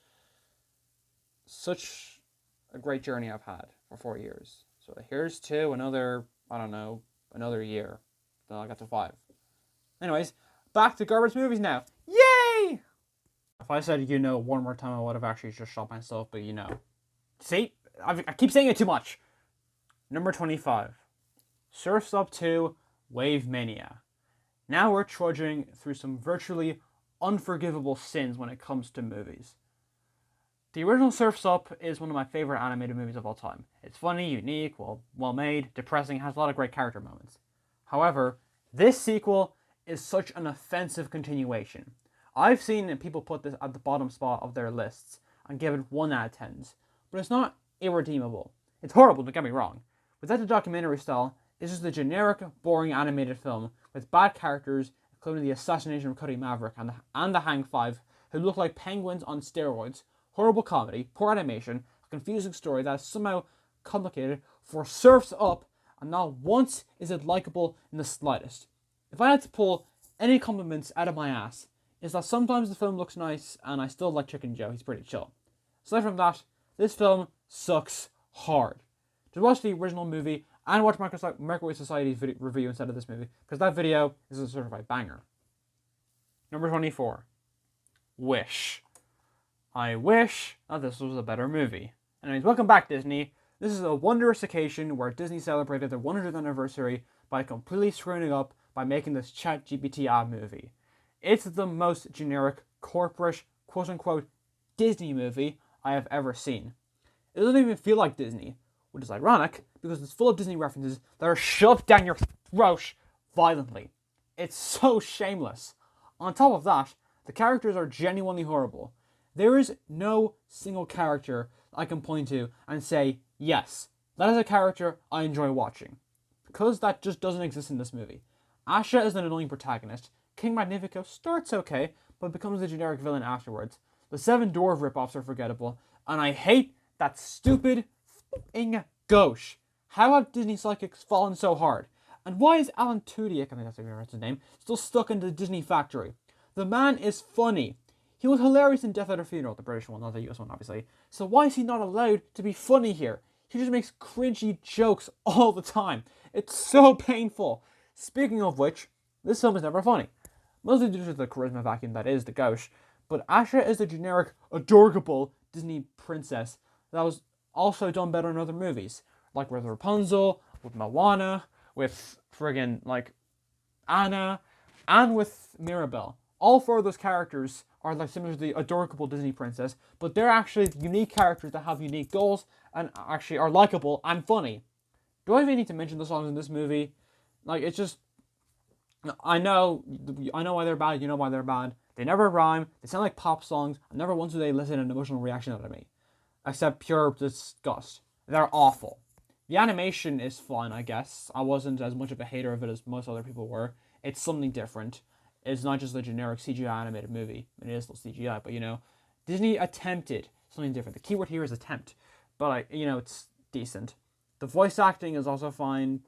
[SPEAKER 1] such a great journey I've had for 4 years. So here's to another, another year. Then I'll get to 5. Anyways, back to garbage movies now. Yay! If I said one more time, I would have actually just shot myself, but See? I keep saying it too much. Number 25. Surf's Up 2, Wave Mania. Now we're trudging through some virtually unforgivable sins when it comes to movies. The original Surf's Up is one of my favorite animated movies of all time. It's funny, unique, well made, depressing, has a lot of great character moments. However, this sequel is such an offensive continuation. I've seen people put this at the bottom spot of their lists and give it 1 out of 10s, but it's not irredeemable. It's horrible, don't get me wrong. Without the documentary style, it's just a generic, boring animated film with bad characters, including the assassination of Cuddy Maverick and the Hang Five, who look like penguins on steroids, horrible comedy, poor animation, a confusing story that is somehow complicated for Surf's Up, and not once is it likable in the slightest. If I had to pull any compliments out of my ass, is that sometimes the film looks nice and I still like Chicken Joe, he's pretty chill. Aside from that, this film sucks hard. Just watch the original movie and watch Microwave Society's review instead of this movie, because that video is a certified banger. Number 24. Wish. I wish that this was a better movie. Anyways, welcome back, Disney. This is a wondrous occasion where Disney celebrated their 100th anniversary by completely screwing it up by making this ChatGPT ad movie. It's the most generic, corporate, quote-unquote, Disney movie I have ever seen. It doesn't even feel like Disney, which is ironic, because it's full of Disney references that are shoved down your throat violently. It's so shameless. On top of that, the characters are genuinely horrible. There is no single character I can point to and say, yes, that is a character I enjoy watching. Because that just doesn't exist in this movie. Asha is an annoying protagonist. King Magnifico starts okay, but becomes a generic villain afterwards. The Seven Dwarf ripoffs are forgettable, and I hate that stupid f***ing gauche. How have Disney psychics fallen so hard? And why is Alan Tudyk, I think that's his name, still stuck in the Disney factory? The man is funny. He was hilarious in Death at a Funeral, the British one, not the US one, obviously. So why is he not allowed to be funny here? He just makes cringy jokes all the time. It's so painful. Speaking of which, this film is never funny. Mostly due to the charisma vacuum that is the gauche. But Asha is a generic, adorable Disney princess that was also done better in other movies. Like with Rapunzel, with Moana, with friggin' like Anna, and with Mirabelle. All 4 of those characters are like similar to the adorable Disney princess, but they're actually unique characters that have unique goals and actually are likable and funny. Do I even need to mention the songs in this movie? Like, it's just, I know why they're bad, you know why they're bad. They never rhyme, they sound like pop songs, and never once do they elicit an emotional reaction out of me. Except pure disgust. They're awful. The animation is fun, I guess. I wasn't as much of a hater of it as most other people were. It's something different. It's not just a generic CGI animated movie. It is still CGI, but Disney attempted something different. The keyword here is attempt. But, it's decent. The voice acting is also fine,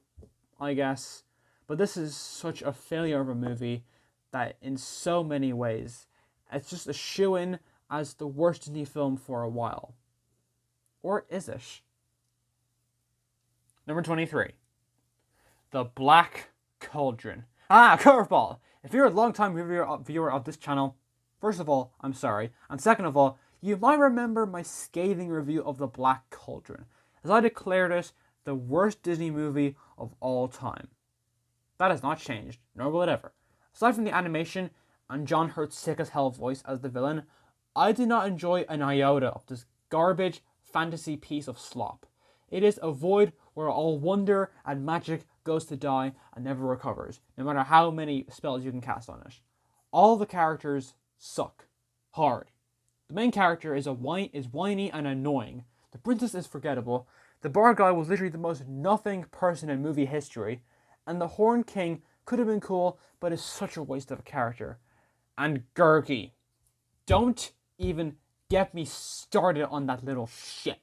[SPEAKER 1] I guess. But this is such a failure of a movie that in so many ways, it's just a shoo-in as the worst Disney film for a while. Or is it? Number 23. The Black Cauldron. Curveball! If you're a long-time viewer of this channel, first of all, I'm sorry. And second of all, you might remember my scathing review of The Black Cauldron, as I declared it the worst Disney movie of all time. That has not changed, nor will it ever. Aside from the animation and John Hurt's sick-as-hell voice as the villain, I did not enjoy an iota of this garbage fantasy piece of slop. It is a void where all wonder and magic goes to die and never recovers, no matter how many spells you can cast on it. All the characters suck. Hard. The main character is whiny and annoying. The princess is forgettable. The bar guy was literally the most nothing person in movie history. And the Horn King could have been cool, but is such a waste of a character. And Gurgi. Don't even get me started on that little shit.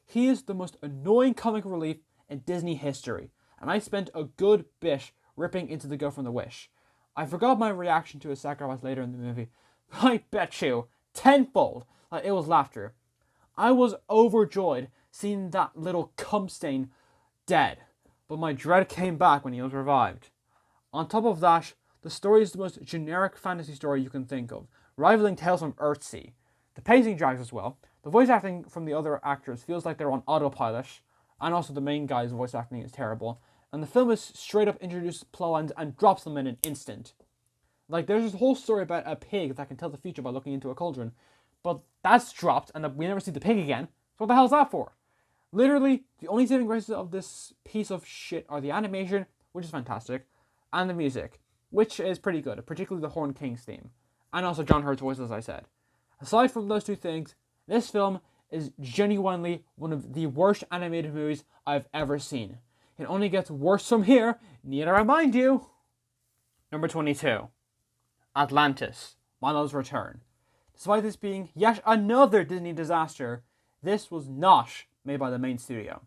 [SPEAKER 1] He is the most annoying comic relief in Disney history, and I spent a good bit ripping into the Go from the Wish. I forgot my reaction to his sacrifice later in the movie. I bet you, tenfold, that it was laughter. I was overjoyed seeing that little cum stain dead, but my dread came back when he was revived. On top of that, the story is the most generic fantasy story you can think of, rivaling Tales from Earthsea. The pacing drags as well. The voice acting from the other actors feels like they're on autopilot, and also the main guy's voice acting is terrible. And the film is straight up introduces plot lines and drops them in an instant. Like, there's this whole story about a pig that can tell the future by looking into a cauldron. but that's dropped and we never see the pig again. So what the hell is that for? Literally, the only saving graces of this piece of shit are the animation, which is fantastic, and the music, which is pretty good, particularly the Horn Kings theme, and also John Hurt's voice, as I said. Aside from those two things, this film is genuinely one of the worst animated movies I've ever seen. It only gets worse from here, need I remind you? Number 22. Atlantis, Milo's Return. Despite this being yet another Disney disaster, this was not made by the main studio.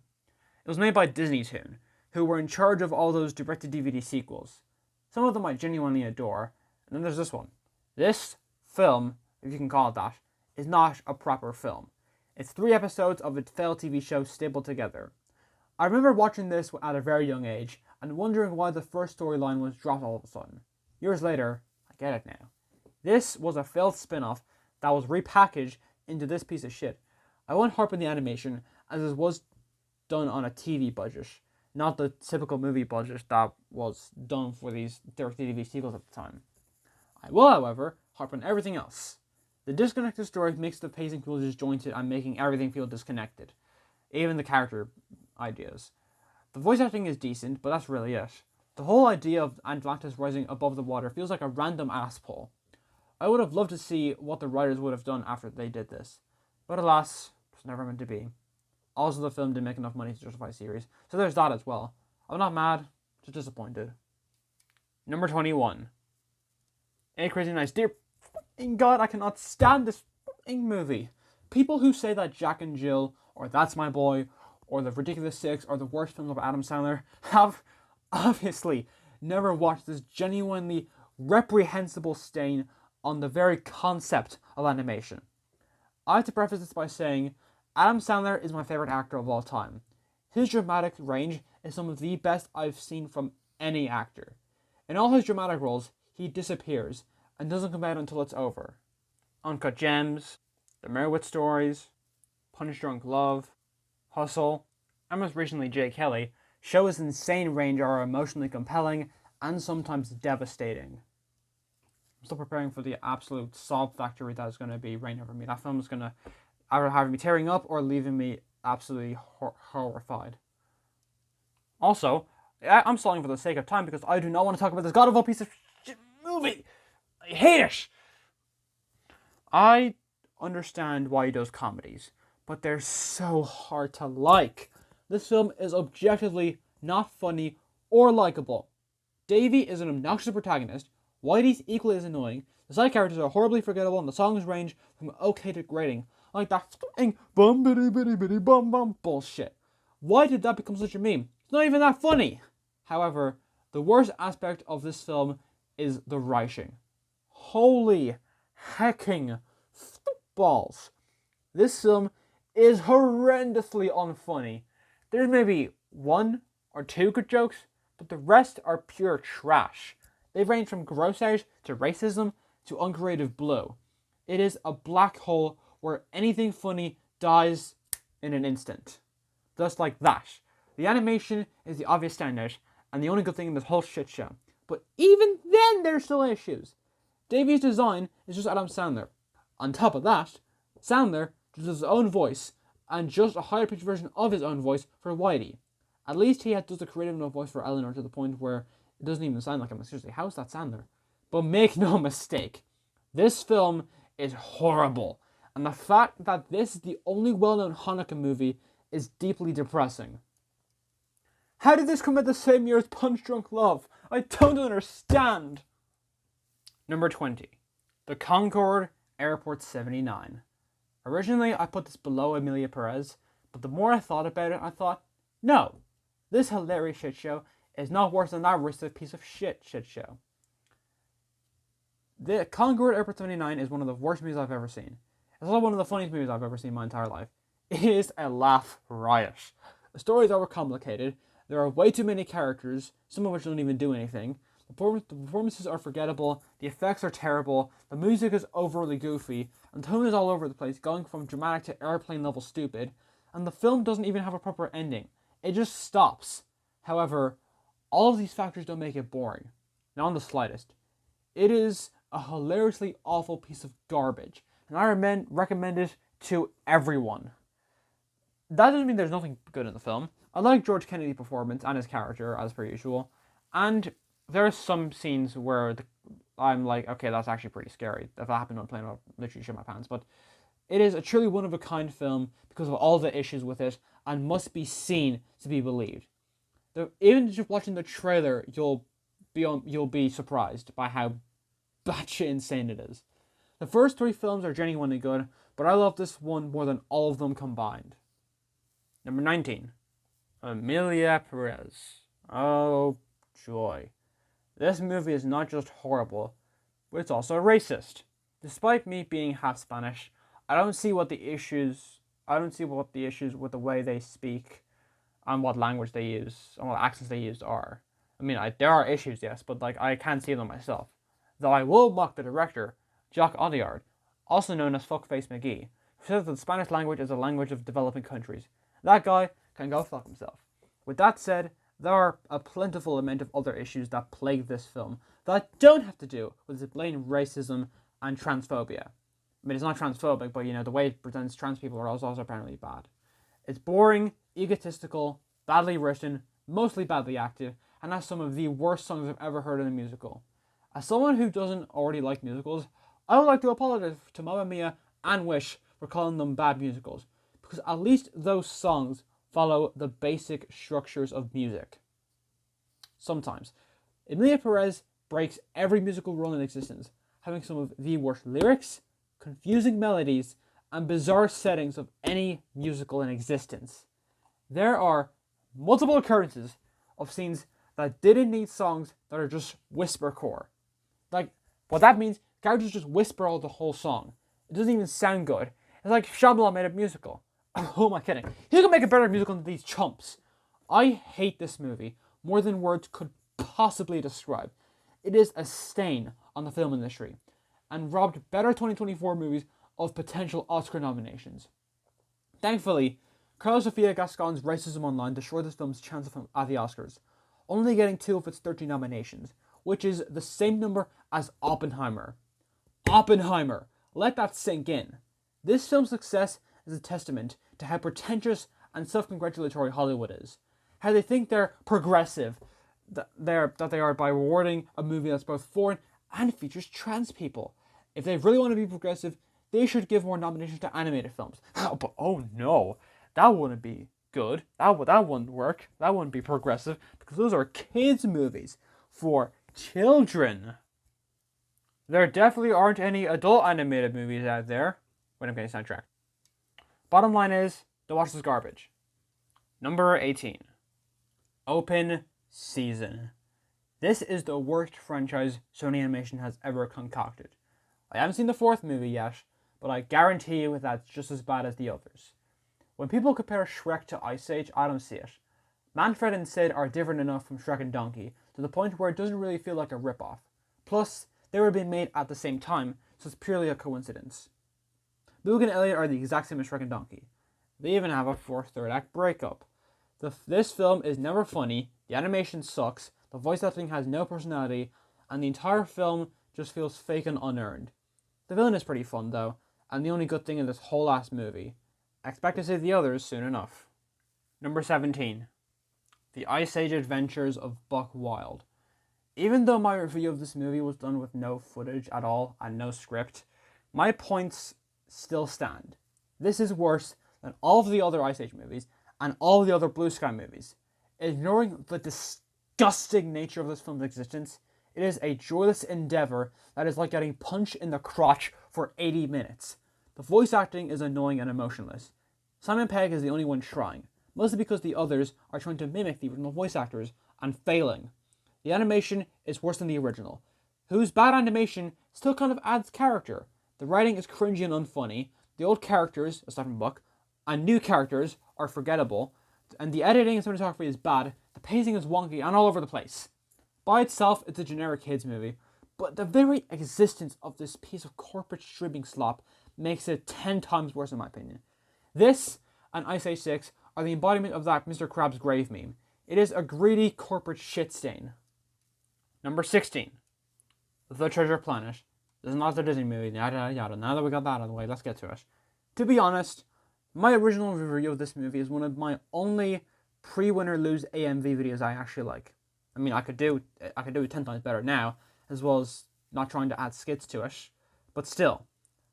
[SPEAKER 1] It was made by Disney Toon, who were in charge of all those direct-to-DVD sequels. Some of them I genuinely adore, and then there's this one. This film, if you can call it that, is not a proper film. It's 3 episodes of a failed TV show stapled together. I remember watching this at a very young age, and wondering why the first storyline was dropped all of a sudden. Years later, I get it now. This was a failed spin-off that was repackaged into this piece of shit. I won't harp on the animation, as it was done on a TV budget, not the typical movie budget that was done for these direct-to-DVD sequels at the time. I will, however, harp on everything else. The disconnected story makes the pacing feel disjointed and making everything feel disconnected, even the character ideas. The voice acting is decent, but that's really it. The whole idea of Atlantis rising above the water feels like a random ass pull. I would have loved to see what the writers would have done after they did this, but alas, it was never meant to be. Also, the film didn't make enough money to justify a series, so there's that as well. I'm not mad, just disappointed. Number 21. Eight Crazy Nights. Dear God, I cannot stand this movie. People who say that Jack and Jill, or That's My Boy, or The Ridiculous Six are the worst films of Adam Sandler have obviously never watched this genuinely reprehensible stain on the very concept of animation. I have to preface this by saying Adam Sandler is my favorite actor of all time. His dramatic range is some of the best I've seen from any actor. In all his dramatic roles, he disappears and doesn't come out until it's over. Uncut Gems, The Merowitz Stories, Punch Drunk Love, Hustle, and most recently Jay Kelly, show his insane range are emotionally compelling and sometimes devastating. I'm still preparing for the absolute sob factory that is going to be Reign Over Me. That film is going to either have me tearing up or leaving me absolutely horrified. Also, I'm stalling for the sake of time because I do not want to talk about this god of all piece of shit movie. I hate it. I understand why he does comedies, but they're so hard to like. This film is objectively not funny or likable. Davey is an obnoxious protagonist, Whitey's equally as annoying, the side characters are horribly forgettable, and the songs range from okay to grating, like that f***ing bum bitty bitty bitty bum bum bullshit. Why did that become such a meme? It's not even that funny. However, the worst aspect of this film is the writing. Holy hecking balls. This film is horrendously unfunny. There's maybe 1 or 2 good jokes, but the rest are pure trash. They range from gross out to racism to uncreative blue. It is a black hole where anything funny dies in an instant. Just like that. The animation is the obvious standout, and the only good thing in this whole shit show. But even then, there's still issues. Davey's design is just Adam Sandler. On top of that, Sandler does his own voice, and just a higher pitched version of his own voice for Whitey. At least he does the creative enough voice for Eleanor to the point where it doesn't even sound like him. Seriously, how's that Sandler? But make no mistake, this film is horrible. And the fact that this is the only well-known Hanukkah movie is deeply depressing. How did this come out the same year as Punch Drunk Love? I don't understand. Number 20. The Concorde Airport 79. Originally, I put this below Emilia Perez, but the more I thought about it, I thought, no, this hilarious shit show is not worse than that risky piece of shit show. The Concorde Airport 79 is one of the worst movies I've ever seen. It's also one of the funniest movies I've ever seen in my entire life. It is a laugh riot. The story is overcomplicated. There are way too many characters, some of which don't even do anything. The performances are forgettable, the effects are terrible, the music is overly goofy, and tone is all over the place, going from dramatic to airplane level stupid, and the film doesn't even have a proper ending. It just stops. However, all of these factors don't make it boring. Not in the slightest. It is a hilariously awful piece of garbage and I recommend it to everyone. That doesn't mean there's nothing good in the film. I like George Kennedy's performance and his character, as per usual. And there are some scenes where I'm like, okay, that's actually pretty scary. If that happened on a plane, I'll literally shit my pants. But it is a truly one-of-a-kind film because of all the issues with it and must be seen to be believed. Even just watching the trailer, you'll be surprised by how batshit insane it is. The first three films are genuinely good, but I love this one more than all of them combined. Number 19. Emilia Perez. Oh, joy. This movie is not just horrible, but it's also racist. Despite me being half Spanish, I don't see what the issues with the way they speak and what language they use and what accents they use are. I mean, there are issues, yes, but I can't see them myself. Though I will mock the director, Jacques Audiard, also known as Fuckface McGee, who says that the Spanish language is a language of developing countries. That guy can go fuck himself. With that said, there are a plentiful amount of other issues that plague this film that don't have to do with its blatant racism and transphobia. I mean, it's not transphobic, but the way it presents trans people are also apparently bad. It's boring, egotistical, badly written, mostly badly acted, and has some of the worst songs I've ever heard in a musical. As someone who doesn't already like musicals, I would like to apologize to Mamma Mia and Wish for calling them bad musicals, because at least those songs follow the basic structures of music. Sometimes. Emilia Perez breaks every musical rule in existence, having some of the worst lyrics, confusing melodies, and bizarre settings of any musical in existence. There are multiple occurrences of scenes that didn't need songs that are just whispercore. Like, what that means, characters just whisper all the whole song. It doesn't even sound good. It's like Shyamalan made a musical. Who am I kidding? He could make a better musical than these chumps. I hate this movie more than words could possibly describe. It is a stain on the film industry and robbed better 2024 movies of potential Oscar nominations. Thankfully, Carlos Sofia Gascon's racism online destroyed this film's chance at the Oscars, only getting 2 of its 13 nominations, which is the same number as Oppenheimer. Oppenheimer! Let that sink in. This film's success is a testament to how pretentious and self-congratulatory Hollywood is. How they think they're progressive, that they are by rewarding a movie that's both foreign and features trans people. If they really want to be progressive, they should give more nominations to animated films. But oh no, that wouldn't be good. That wouldn't work. That wouldn't be progressive, because those are kids' movies for children. There definitely aren't any adult animated movies out there. Wait, I'm getting sidetracked. Bottom line is, the watch is garbage. Number 18. Open Season. This is the worst franchise Sony Animation has ever concocted. I haven't seen the 4th movie yet, but I guarantee you that's just as bad as the others. When people compare Shrek to Ice Age, I don't see it. Manfred and Sid are different enough from Shrek and Donkey to the point where it doesn't really feel like a rip-off. Plus, they were being made at the same time, so it's purely a coincidence. Boog and Elliot are the exact same as Shrek and Donkey. They even have a 4th third act breakup. This film is never funny, the animation sucks, the voice acting has no personality, and the entire film just feels fake and unearned. The villain is pretty fun though, and the only good thing in this whole ass movie. I expect to see the others soon enough. Number 17. The Ice Age Adventures of Buck Wild. Even though my review of this movie was done with no footage at all and no script, my points still stand. This is worse than all of the other Ice Age movies and all the other Blue Sky movies. Ignoring the disgusting nature of this film's existence, it is a joyless endeavor that is like getting punched in the crotch for 80 minutes. The voice acting is annoying and emotionless. Simon Pegg is the only one trying, mostly because the others are trying to mimic the original voice actors and failing. The animation is worse than the original, whose bad animation still kind of adds character. The writing is cringy and unfunny, the old characters, aside from Buck, and new characters are forgettable, and the editing and cinematography is bad, the pacing is wonky and all over the place. By itself, it's a generic kids movie, but the very existence of this piece of corporate streaming slop makes it 10 times worse in my opinion. This and Ice Age 6 are the embodiment of that Mr. Krabs' grave meme. It is a greedy corporate shit stain. Number 16. The Treasure Planet. This is not the Disney movie, yada yada yada. Now that we got that out of the way, let's get to it. To be honest, my original review of this movie is one of my only pre-win or lose AMV videos I actually like. I mean, I could do it 10 times better now, as well as not trying to add skits to it. But still,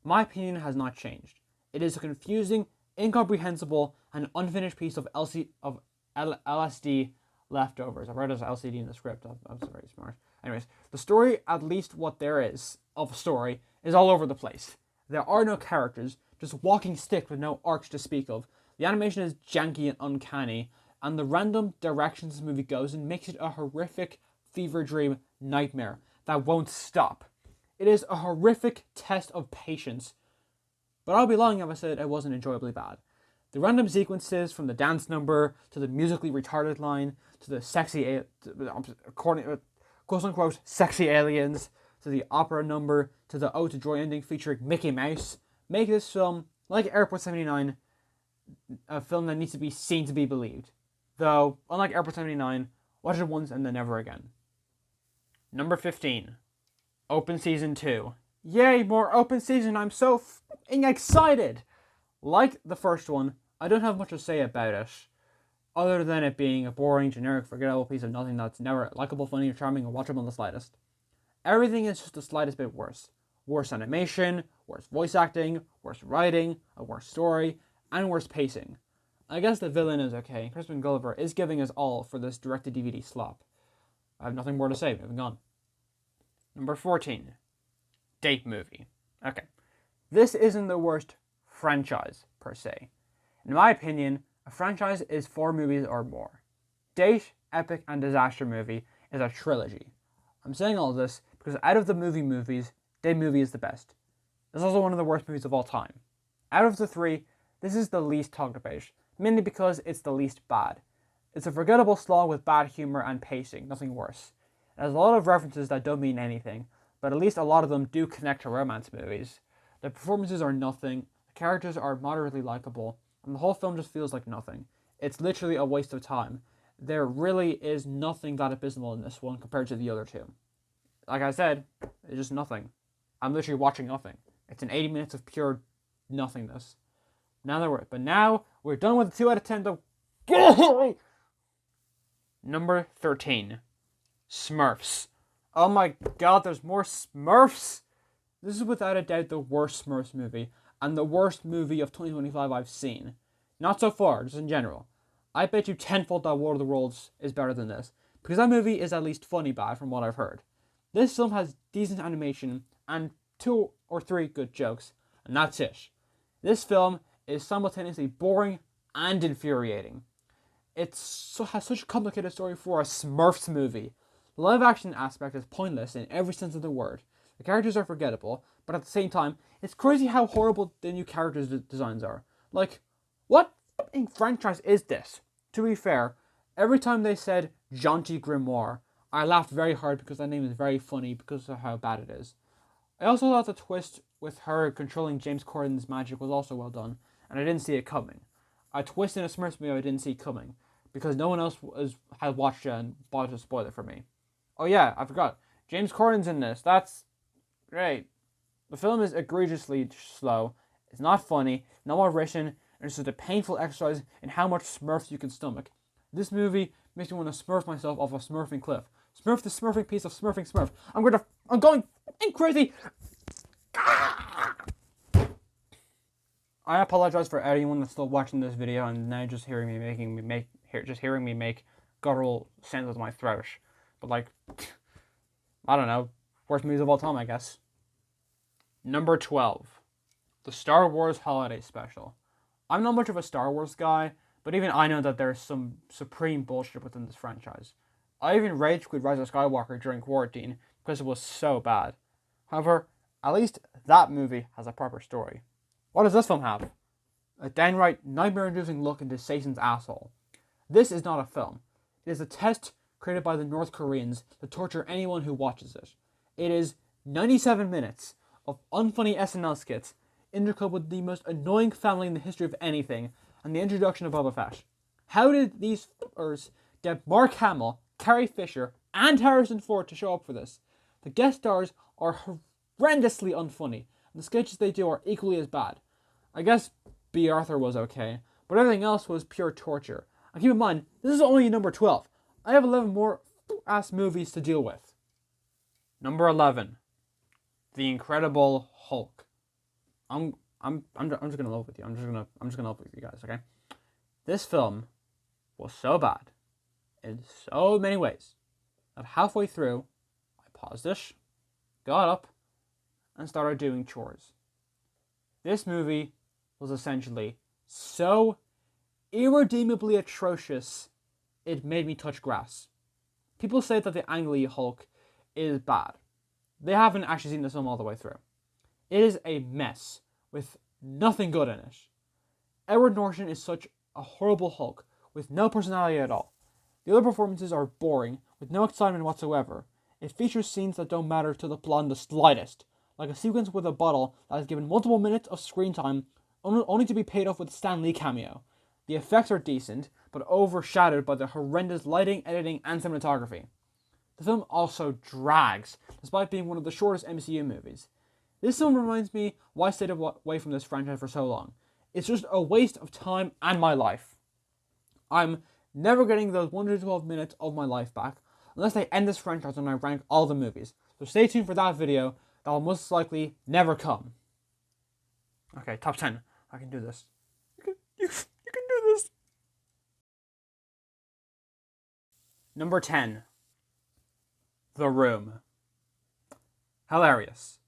[SPEAKER 1] my opinion has not changed. It is a confusing, incomprehensible, and unfinished piece of LSD leftovers. I wrote it as LCD in the script. I'm very smart. Anyways, the story, at least what there is of a story, is all over the place. There are no characters, just walking stick with no arcs to speak of. The animation is janky and uncanny, and the random directions this movie goes in makes it a horrific fever dream nightmare that won't stop. It is a horrific test of patience, but I'll be lying if I said it wasn't enjoyably bad. The random sequences, from the dance number to the musically retarded line to the quote-unquote sexy aliens, to the opera number, to the Ode to Joy ending featuring Mickey Mouse, make this film, like Airport 79, a film that needs to be seen to be believed. Though, unlike Airport 79, watch it once and then never again. Number 15. Open Season 2. Yay, more Open Season, I'm so excited! Like the first one, I don't have much to say about it, other than it being a boring, generic, forgettable piece of nothing that's never likable, funny, or charming, or watchable in the slightest. Everything is just the slightest bit worse. Worse animation, worse voice acting, worse writing, a worse story, and worse pacing. I guess the villain is okay. Crispin Glover is giving us all for this direct-to-DVD slop. I have nothing more to say, moving on. Number 14. Date movie. Okay. This isn't the worst franchise, per se. In my opinion, a franchise is 4 movies or more. Date, Epic, and Disaster Movie is a trilogy. I'm saying all this because out of the movies, Date Movie is the best. It's also one of the worst movies of all time. Out of the 3, this is the least talked about, mainly because it's the least bad. It's a forgettable slog with bad humor and pacing, nothing worse. It has a lot of references that don't mean anything, but at least a lot of them do connect to romance movies. The performances are nothing, the characters are moderately likable, and the whole film just feels like nothing. It's literally a waste of time. There really is nothing that abysmal in this one compared to the other 2. Like I said, it's just nothing. I'm literally watching nothing. It's an 80 minutes of pure nothingness. Now we're done with the 2 out of 10 though. Number 13. Smurfs. Oh my god, there's more Smurfs! This is without a doubt the worst Smurfs movie, and the worst movie of 2025 I've seen. Not so far, just in general. I bet you tenfold that War of the Worlds is better than this, because that movie is at least funny bad from what I've heard. This film has decent animation and 2 or 3 good jokes, and that's it. This film is simultaneously boring and infuriating. It has such a complicated story for a Smurfs movie. The live action aspect is pointless in every sense of the word. The characters are forgettable, but at the same time, it's crazy how horrible the new characters' designs are. Like, what f***ing franchise is this? To be fair, every time they said Jaunty Grimoire, I laughed very hard because that name is very funny because of how bad it is. I also thought the twist with her controlling James Corden's magic was also well done, and I didn't see it coming. A twist in a Smurfs movie I didn't see coming, because no one else had watched it and bothered to spoil it for me. Oh yeah, I forgot. James Corden's in this. That's great. The film is egregiously slow. It's not funny, not well written, and it's just a painful exercise in how much Smurfs you can stomach. This movie makes me want to smurf myself off a smurfing cliff. Smurf the smurfing piece of smurfing smurf. I'm going crazy. I apologize for anyone that's still watching this video and now just hearing me make guttural sounds with my throat. But like, I don't know, worst movies of all time, I guess. Number 12, the Star Wars Holiday Special. I'm not much of a Star Wars guy, but even I know that there's some supreme bullshit within this franchise. I even rage quit Rise of Skywalker during quarantine because it was so bad. However, at least that movie has a proper story. What does this film have? A downright nightmare-inducing look into Satan's asshole. This is not a film. It is a test created by the North Koreans to torture anyone who watches it. It is 97 minutes of unfunny SNL skits, intercut with the most annoying family in the history of anything, and the introduction of Boba Fett. How did these f***ers get Mark Hamill, Carrie Fisher, and Harrison Ford to show up for this? The guest stars are horrendously unfunny, and the sketches they do are equally as bad. I guess B. Arthur was okay, but everything else was pure torture. And keep in mind, this is only number 12. I have 11 more ass movies to deal with. Number 11, The Incredible Hulk. I'm just gonna love with you. I'm just gonna love with you guys. Okay, this film was so bad in so many ways that halfway through, I paused it, got up, and started doing chores. This movie was essentially so irredeemably atrocious, it made me touch grass. People say that the Ang Lee Hulk is bad. They haven't actually seen this film all the way through. It is a mess with nothing good in it. Edward Norton is such a horrible Hulk with no personality at all. The other performances are boring with no excitement whatsoever. It features scenes that don't matter to the plot in the slightest, like a sequence with a bottle that is given multiple minutes of screen time only to be paid off with a Stan Lee cameo. The effects are decent, but overshadowed by the horrendous lighting, editing, and cinematography. The film also drags, despite being one of the shortest MCU movies. This film reminds me why I stayed away from this franchise for so long. It's just a waste of time and my life. I'm never getting those 1 to 12 minutes of my life back, unless they end this franchise and I rank all the movies. So stay tuned for that video, that will most likely never come. Okay, top 10. I can do this. You can do this. Number 10. The Room. Hilarious.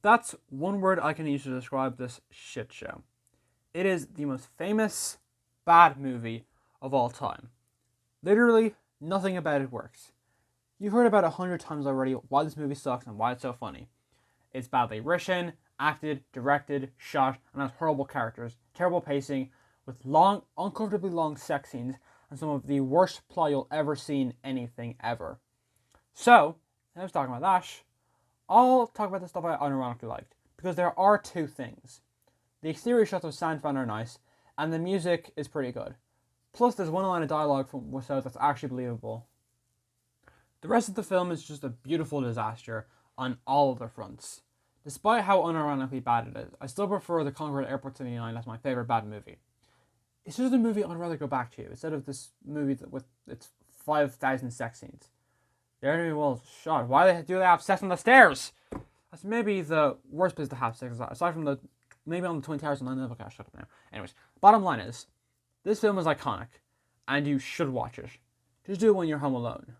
[SPEAKER 1] That's one word I can use to describe this shit show. It is the most famous bad movie of all time. Literally, nothing about it works. You've heard about 100 times already why this movie sucks and why it's so funny. It's badly written, acted, directed, shot, and has horrible characters, terrible pacing, with long, uncomfortably long sex scenes, and some of the worst plot you'll ever see in anything ever. So, I was talking about that. I'll talk about the stuff I unironically liked, because there are two things. The exterior shots of San Fran are nice, and the music is pretty good. Plus, there's one line of dialogue from Wiseau that's actually believable. The rest of the film is just a beautiful disaster on all of the fronts. Despite how unironically bad it is, I still prefer The Conqueror at Airport 79 as my favorite bad movie. It's just a movie I'd rather go back to, instead of this movie with its 5,000 sex scenes. The enemy well shot. Why do they have sex on the stairs? That's maybe the worst place to have sex, aside from the maybe on the Twin Towers and okay, I'll shut up now. Anyways, bottom line is, this film is iconic, and you should watch it. Just do it when you're home alone.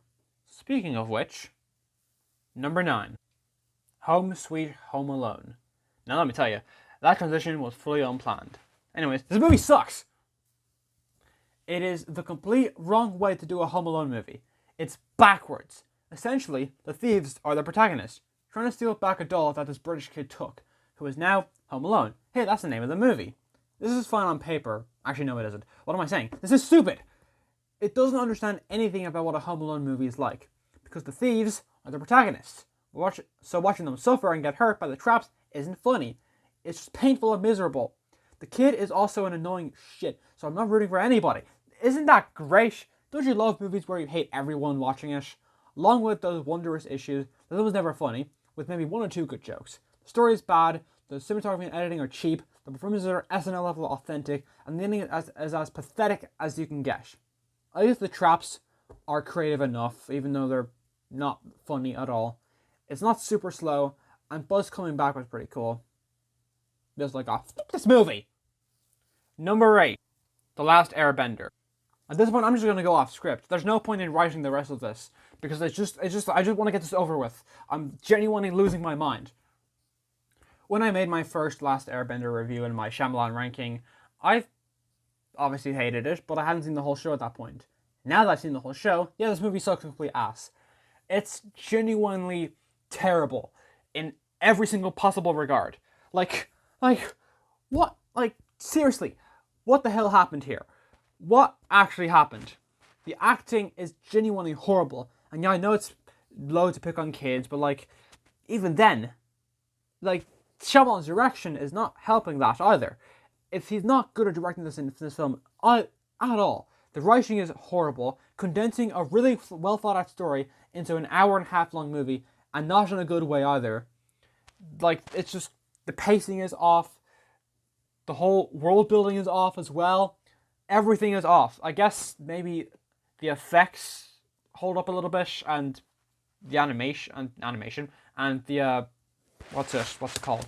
[SPEAKER 1] Speaking of which, number 9. Home Sweet Home Alone. Now let me tell you, that transition was fully unplanned. Anyways, this movie sucks! It is the complete wrong way to do a Home Alone movie. It's backwards. Essentially, the thieves are the protagonists, trying to steal back a doll that this British kid took, who is now Home Alone. Hey, that's the name of the movie. This is fine on paper. Actually, no, it isn't. What am I saying? This is stupid! It doesn't understand anything about what a Home Alone movie is like, because the thieves are the protagonists. So watching them suffer and get hurt by the traps isn't funny. It's just painful and miserable. The kid is also an annoying shit, so I'm not rooting for anybody. Isn't that great? Don't you love movies where you hate everyone watching it? Along with those wondrous issues, the film was never funny, with maybe 1 or 2 good jokes. The story is bad, the cinematography and editing are cheap, the performances are SNL level authentic, and the ending is as pathetic as you can get. I guess the traps are creative enough, even though they're not funny at all. It's not super slow, and Buzz coming back was pretty cool. Just like, oh, fuck this movie! Number 8. The Last Airbender. At this point, I'm just going to go off script. There's no point in writing the rest of this, because I just want to get this over with. I'm genuinely losing my mind. When I made my first Last Airbender review in my Shyamalan ranking, I obviously hated it, but I hadn't seen the whole show at that point. Now that I've seen the whole show, yeah, this movie sucks complete ass. It's genuinely terrible in every single possible regard. Like, what? Like, seriously, what the hell happened here? What actually happened? The acting is genuinely horrible, and yeah, I know it's low to pick on kids, but like, even then, like, Shyamalan's direction is not helping that either. If he's not good at directing this film at all. The writing is horrible, condensing a really well thought out story into an hour and a half long movie, and not in a good way either. Like, it's just, the pacing is off. The whole world building is off as well. Everything is off. I guess maybe the effects hold up a little bit, and the animation, and the what's it called?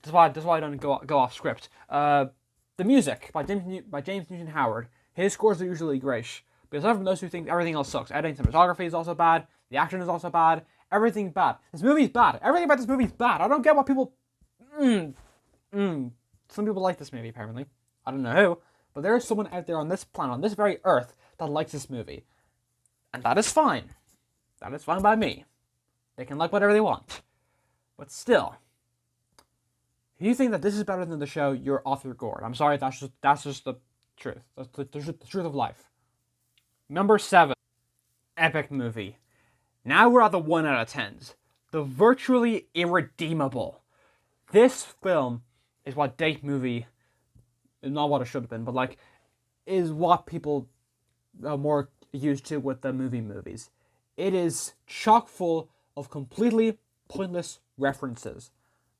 [SPEAKER 1] That's why I don't go off script. The music by James Newton Howard. His scores are usually great, but aside from those two things, everything else sucks. Editing, cinematography is also bad. The action is also bad. Everything's bad. This movie's bad. Everything about this movie's bad. I don't get what people. Some people like this movie, apparently. I don't know who, but there is someone out there on this planet, on this very earth, that likes this movie. And that is fine. That is fine by me. They can like whatever they want. But still, if you think that this is better than the show, you're off your gourd. I'm sorry, that's just the truth. That's the truth of life. Number 7. Epic movie. Now we're at the 1 out of 10s. The virtually irredeemable. This film is what date movie, not what it should have been, but like, is what people are more used to with the movies. It is chock full of completely pointless references,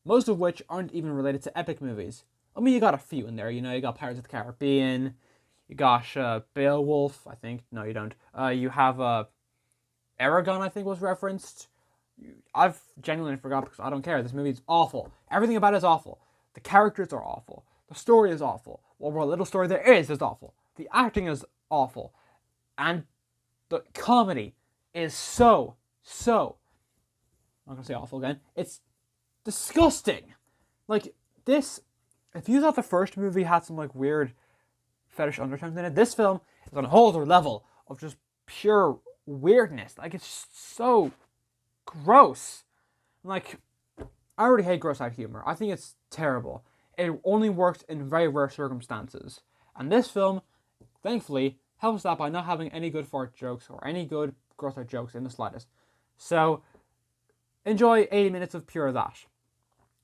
[SPEAKER 1] most of which aren't even related to epic movies. I mean, you got a few in there, you got Pirates of the Caribbean, you got Beowulf, I think. No, you don't. You have Aragon, I think, was referenced. I've genuinely forgot because I don't care. This movie is awful. Everything about it is awful. The characters are awful. The story is awful. What little story there is awful. The acting is awful. And the comedy is so, I'm not going to say awful again. It's disgusting. Like, this, if you thought the first movie had some, like, weird fetish undertones in it, this film is on a whole other level of just pure weirdness. Like, it's so gross. Like, I already hate gross out humor. I think it's terrible. It only works in very rare circumstances. And this film, thankfully, helps that by not having any good fart jokes or any good gross out jokes in the slightest. So, enjoy 80 minutes of pure that.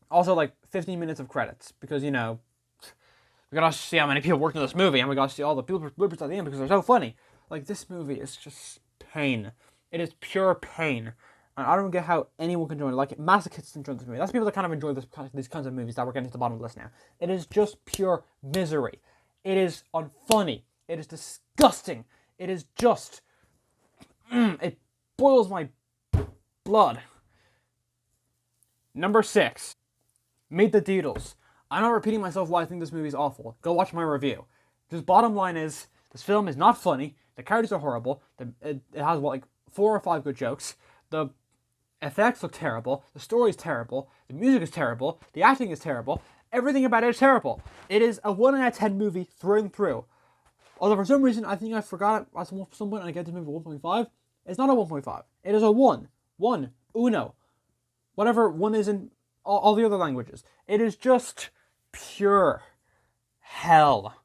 [SPEAKER 1] Also, like, 15 minutes of credits, because, we gotta see how many people worked on this movie, and we gotta see all the bloopers at the end because they're so funny. Like, this movie is just pain. It is pure pain. And I don't get how anyone can enjoy it. Like, masochists enjoy this movie. That's people that kind of enjoy these kinds of movies that we're getting to the bottom of the list now. It is just pure misery. It is unfunny. It is disgusting. It is just... it boils my blood. Number 6. Meet the Deedles. I'm not repeating myself why I think this movie is awful. Go watch my review. Just bottom line is, this film is not funny. The characters are horrible. It has, 4 or 5 good jokes. The effects look terrible. The story is terrible. The music is terrible. The acting is terrible. Everything about it is terrible. It is a 1 out of 10 movie through and through. Although for some reason I think I forgot it at some point and I get to movie 1.5. It's not a 1.5. It is a 1. 1. Uno. Whatever 1 is in all the other languages. It is just pure hell.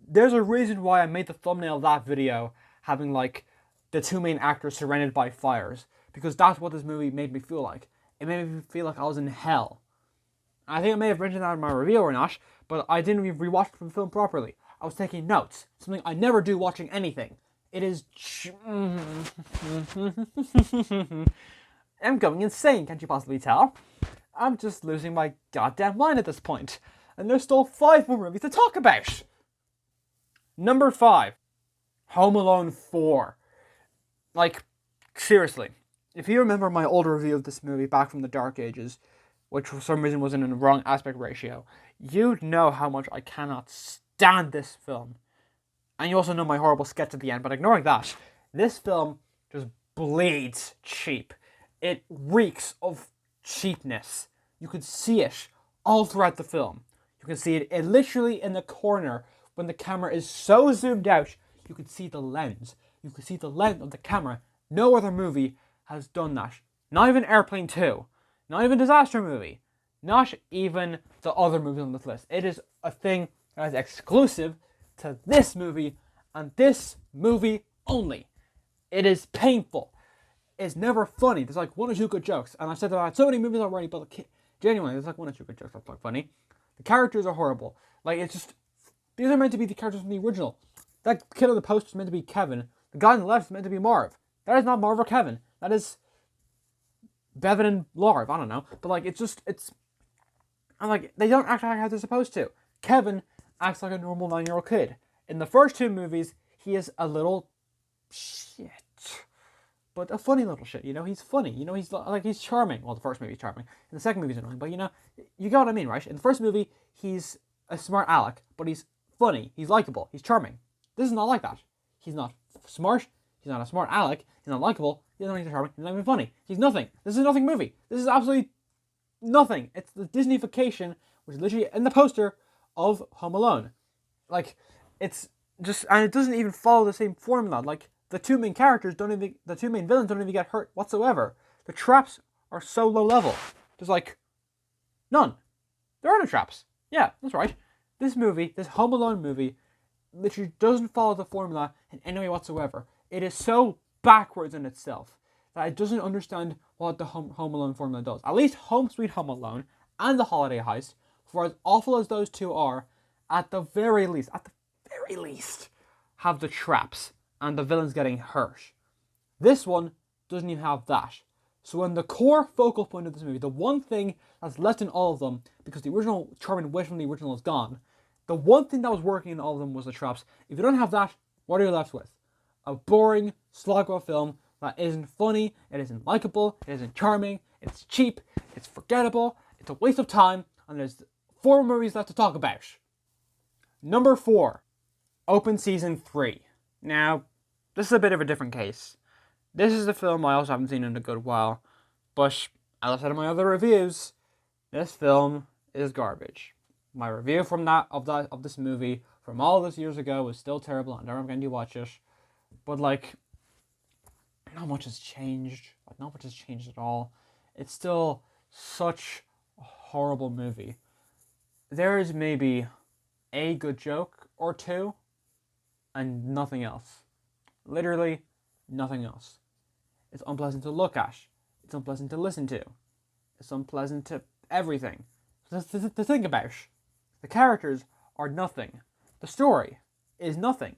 [SPEAKER 1] There's a reason why I made the thumbnail of that video having, like, the 2 main actors surrounded by fires. Because that's what this movie made me feel like. It made me feel like I was in hell. I think I may have mentioned that in my review or not, but I didn't rewatch the film properly. I was taking notes. Something I never do watching anything. It is... I'm going insane, can't you possibly tell? I'm just losing my goddamn mind at this point. And there's still 5 more movies to talk about. Number 5. Home Alone 4. Like, seriously. If you remember my old review of this movie back from the Dark Ages, which for some reason was in a wrong aspect ratio, you'd know how much I cannot stand this film. And you also know my horrible sketch at the end, but ignoring that, this film just bleeds cheap. It reeks of cheapness. You could see it all throughout the film. You can see it literally in the corner when the camera is so zoomed out, you could see the lens. You could see the length of the camera. No other movie has done that. Not even Airplane 2. Not even Disaster Movie. Not even the other movies on this list. It is a thing that is exclusive to this movie and this movie only. It is painful. It's never funny. There's like 1 or 2 good jokes. And I've said that about so many movies already, but genuinely, there's like 1 or 2 good jokes that's like funny. The characters are horrible. Like, it's just... These are meant to be the characters from the original. That kid on the poster is meant to be Kevin. The guy on the left is meant to be Marv. That is not Marv or Kevin. That is Bevan and Larv, I don't know. But like I'm like, they don't act like how they're supposed to. Kevin acts like a normal 9-year-old kid. In the first two movies, he is a little shit. But a funny little shit, he's funny, he's charming. Well, the first movie is charming, and the second movie is annoying, but you get what I mean, right? In the first movie, he's a smart aleck, but he's funny, he's likable, he's charming. This is not like that. He's not smart, he's not a smart aleck, he's not likable, he's not even charming, he's not even funny. He's nothing. This is a nothing movie. This is absolutely nothing. It's the Disneyfication, which is literally in the poster of Home Alone. Like, it's just, and it doesn't even follow the same formula. Like, the two main villains don't even get hurt whatsoever. The traps are so low level. There's like none. There are no traps. Yeah, that's right. This Home Alone movie, literally doesn't follow the formula in any way whatsoever. It is so backwards in itself that it doesn't understand what the Home Alone formula does. At least Home Sweet Home Alone and The Holiday Heist, for as awful as those two are, at the very least, have the traps and the villains getting hurt. This one doesn't even have that. So when the core focal point of this movie, the one thing that's left in all of them, because the original charming witch from the original is gone, the one thing that was working in all of them was the traps. If you don't have that, what are you left with? A boring slog of a film that isn't funny, it isn't likable, it isn't charming, it's cheap, it's forgettable, it's a waste of time, and there's 4 movies left to talk about. Number 4, Open Season 3. Now, this is a bit of a different case. This is a film I also haven't seen in a good while, but as I said in my other reviews, this film is garbage. My review of this movie from all those years ago was still terrible. I'm never going to watch it, but like, not much has changed. Not much has changed at all. It's still such a horrible movie. There is maybe a good joke or two, and nothing else. Literally nothing else. It's unpleasant to look at. It's unpleasant to listen to. It's unpleasant to everything. To think about. The characters are nothing. The story is nothing.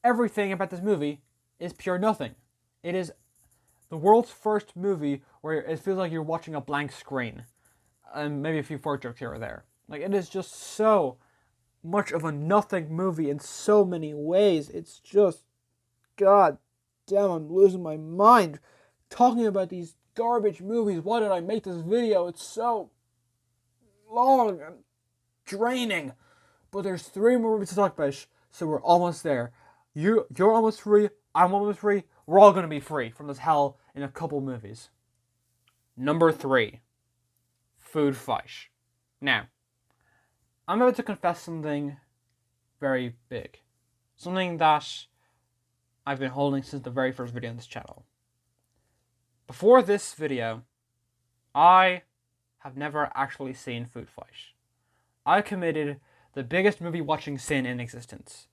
[SPEAKER 1] Everything about this movie is pure nothing. It is the world's first movie where it feels like you're watching a blank screen. And maybe a few fart jokes here or there. Like, it is just so much of a nothing movie in so many ways. It's just, god damn, I'm losing my mind talking about these garbage movies. Why did I make this video? It's so long and draining. But there's 3 more movies to talk about, so we're almost there. You're almost free, I'm almost free, we're all going to be free from this hell in a couple movies. Number 3, Food Fight. Now, I'm about to confess something very big. Something that I've been holding since the very first video on this channel. Before this video, I have never actually seen Food Fight. I committed the biggest movie watching sin in existence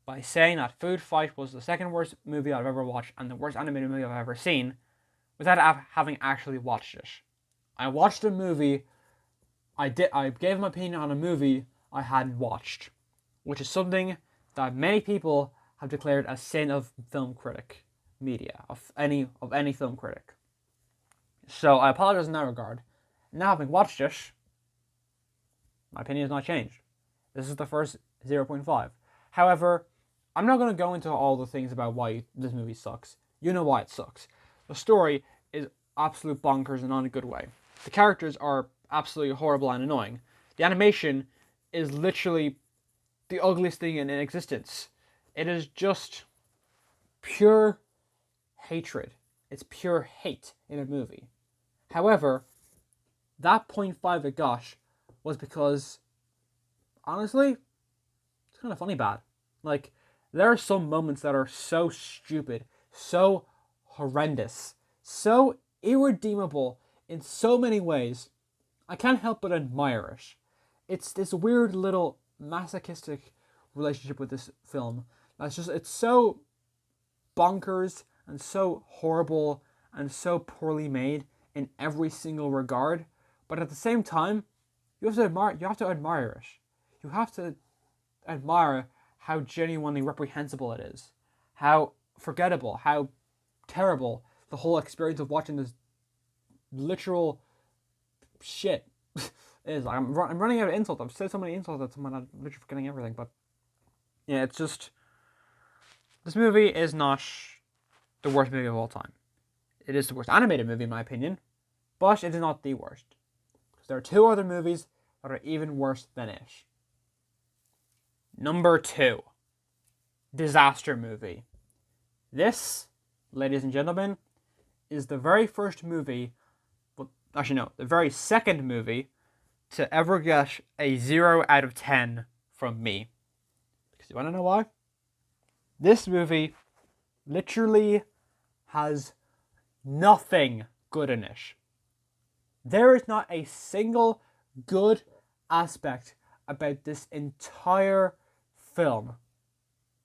[SPEAKER 1] by saying that Food Fight was the second worst movie I've ever watched and the worst animated movie I've ever seen without having actually watched it. I watched a movie, I gave my opinion on a movie I hadn't watched, which is something that many people have declared a sin of film critic media, of any film critic. So I apologize in that regard. Now having watched it, my opinion has not changed. This is the first 0.5. However, I'm not going to go into all the things about why this movie sucks. You know why it sucks. The story is absolute bonkers and not in a good way. The characters are absolutely horrible and annoying. The animation is literally the ugliest thing in existence. It is just pure hatred. It's pure hate in a movie. However, that 0.5 it got was because, honestly, it's kind of funny bad. Like, there are some moments that are so stupid, so horrendous, so irredeemable in so many ways, I can't help but admire it. It's this weird little masochistic relationship with this film. It's so bonkers and so horrible and so poorly made in every single regard. But at the same time, you have to admire it. You have to admire how genuinely reprehensible it is. How forgettable, how terrible the whole experience of watching this literal shit. It is like I'm running out of insults. I've said so many insults that someone I'm literally forgetting everything. But yeah, it's just this movie is not the worst movie of all time. It is the worst animated movie in my opinion, but it is not the worst. Because there are two other movies that are even worse than it. Number 2, disaster movie. This, ladies and gentlemen, is the very first movie, well, actually no, the very second movie to ever get a 0 out of 10 from me. Because you want to know why? This movie literally has nothing good in it. There is not a single good aspect about this entire film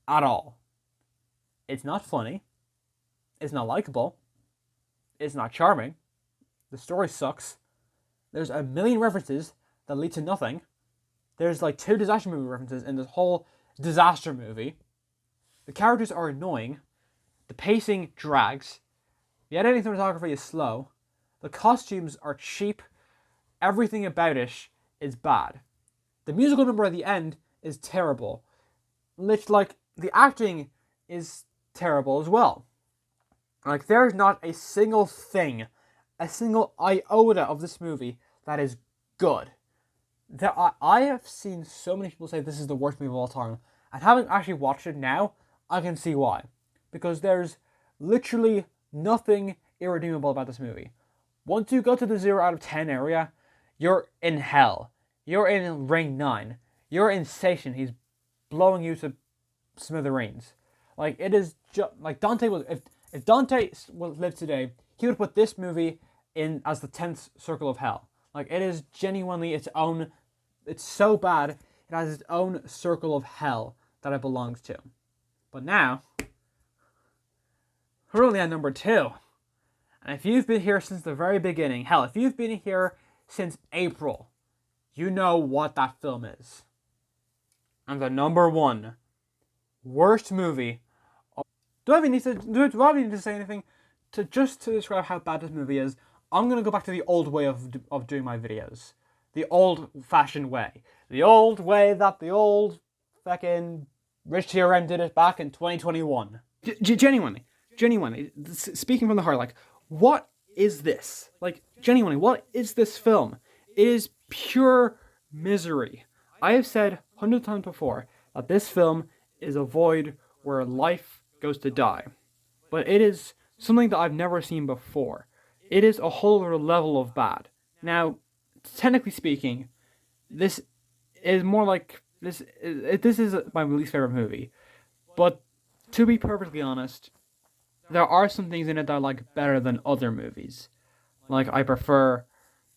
[SPEAKER 1] at all. It's not funny. It's not likable. It's not charming. The story sucks. There's a million references that lead to nothing. There's like 2 disaster movie references in this whole disaster movie. The characters are annoying. The pacing drags. The editing cinematography is slow. The costumes are cheap. Everything about it is bad. The musical number at the end is terrible. Like, the acting is terrible as well. Like, there's not a single thing, a single iota of this movie that is good. I have seen so many people say this is the worst movie of all time, and having actually watched it now, I can see why. Because there's literally nothing irredeemable about this movie. Once you go to the 0 out of 10 area, you're in hell. You're in Ring 9. You're in Satan. He's blowing you to smithereens. Like, it is just like Dante was. If Dante lived today, he would put this movie in as the 10th circle of hell. Like, it is genuinely its own. It's so bad. It has its own circle of hell that it belongs to. But now, we're only at number 2. And if you've been here since the very beginning, hell, if you've been here since April, you know what that film is. And the number 1 worst movie. Do I even need to say anything to describe how bad this movie is? I'm gonna go back to the old way of doing my videos, the old-fashioned way, the old way that the old fucking Rich TRM did it back in 2021. Genuinely, speaking from the heart, like, what is this? Like, genuinely, what is this film? It is pure misery. I have said hundreds of times before that this film is a void where life goes to die. But it is something that I've never seen before. It is a whole other level of bad. Now, technically speaking, this is more like this is my least favorite movie. But to be perfectly honest, there are some things in it that I like better than other movies. Like, I prefer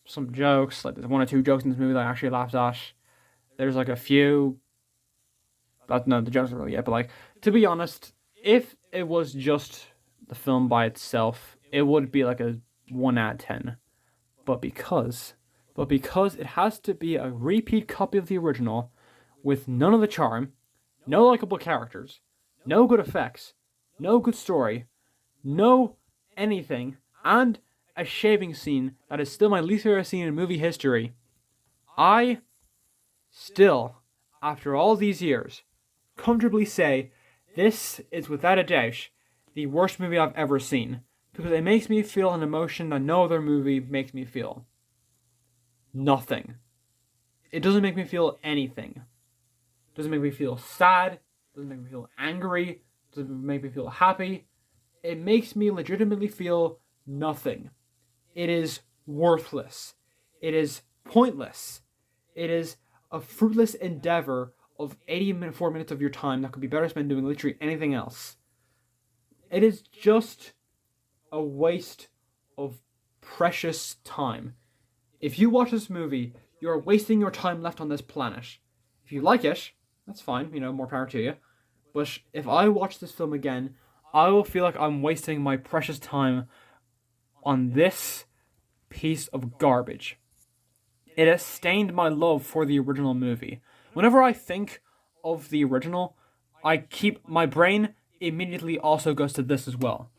[SPEAKER 1] some jokes. Like, there's 1 or 2 jokes in this movie that I actually laughed at. There's like a few. But no, the jokes are really it. But like, to be honest, if it was just the film by itself, it would be like a 1 out of 10. But because it has to be a repeat copy of the original, with none of the charm, no likable characters, no good effects, no good story, no anything, and a shaving scene that is still my least favorite scene in movie history, I still, after all these years, comfortably say this is without a doubt the worst movie I've ever seen, because it makes me feel an emotion that no other movie makes me feel. Nothing. It doesn't make me feel anything. It doesn't make me feel sad. It doesn't make me feel angry. It doesn't make me feel happy. It makes me legitimately feel nothing. It is worthless. It is pointless. It is a fruitless endeavor of 84 minutes of your time that could be better spent doing literally anything else. It is just a waste of precious time. If you watch this movie, you are wasting your time left on this planet. If you like it, that's fine, more power to you. But if I watch this film again, I will feel like I'm wasting my precious time on this piece of garbage. It has stained my love for the original movie. Whenever I think of the original, my brain immediately also goes to this as well.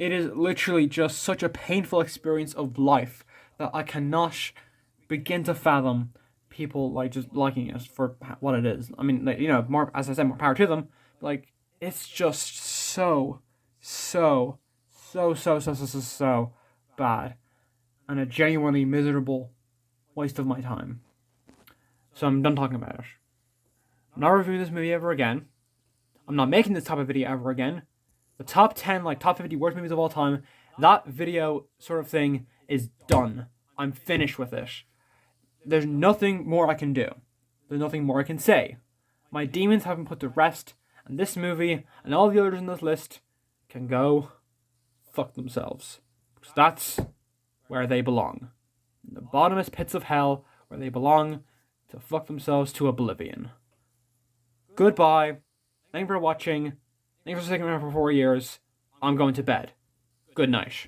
[SPEAKER 2] It is literally just such a painful experience of life that I cannot begin to fathom people like just liking it for what it is. I mean, like, more, as I said, more power to them. Like, it's just so bad, and a genuinely miserable waste of my time. So I'm done talking about it. I'm not reviewing this movie ever again. I'm not making this type of video ever again. The top 10, like top 50 worst movies of all time, that video sort of thing is done. I'm finished with it. There's nothing more I can do. There's nothing more I can say. My demons have been put to rest, and this movie and all the others in this list can go fuck themselves. Because that's where they belong. In the bottomless pits of hell, where they belong to fuck themselves to oblivion. Goodbye. Thank you for watching. Thanks for sticking around for 4 years. I'm going to bed. Good night.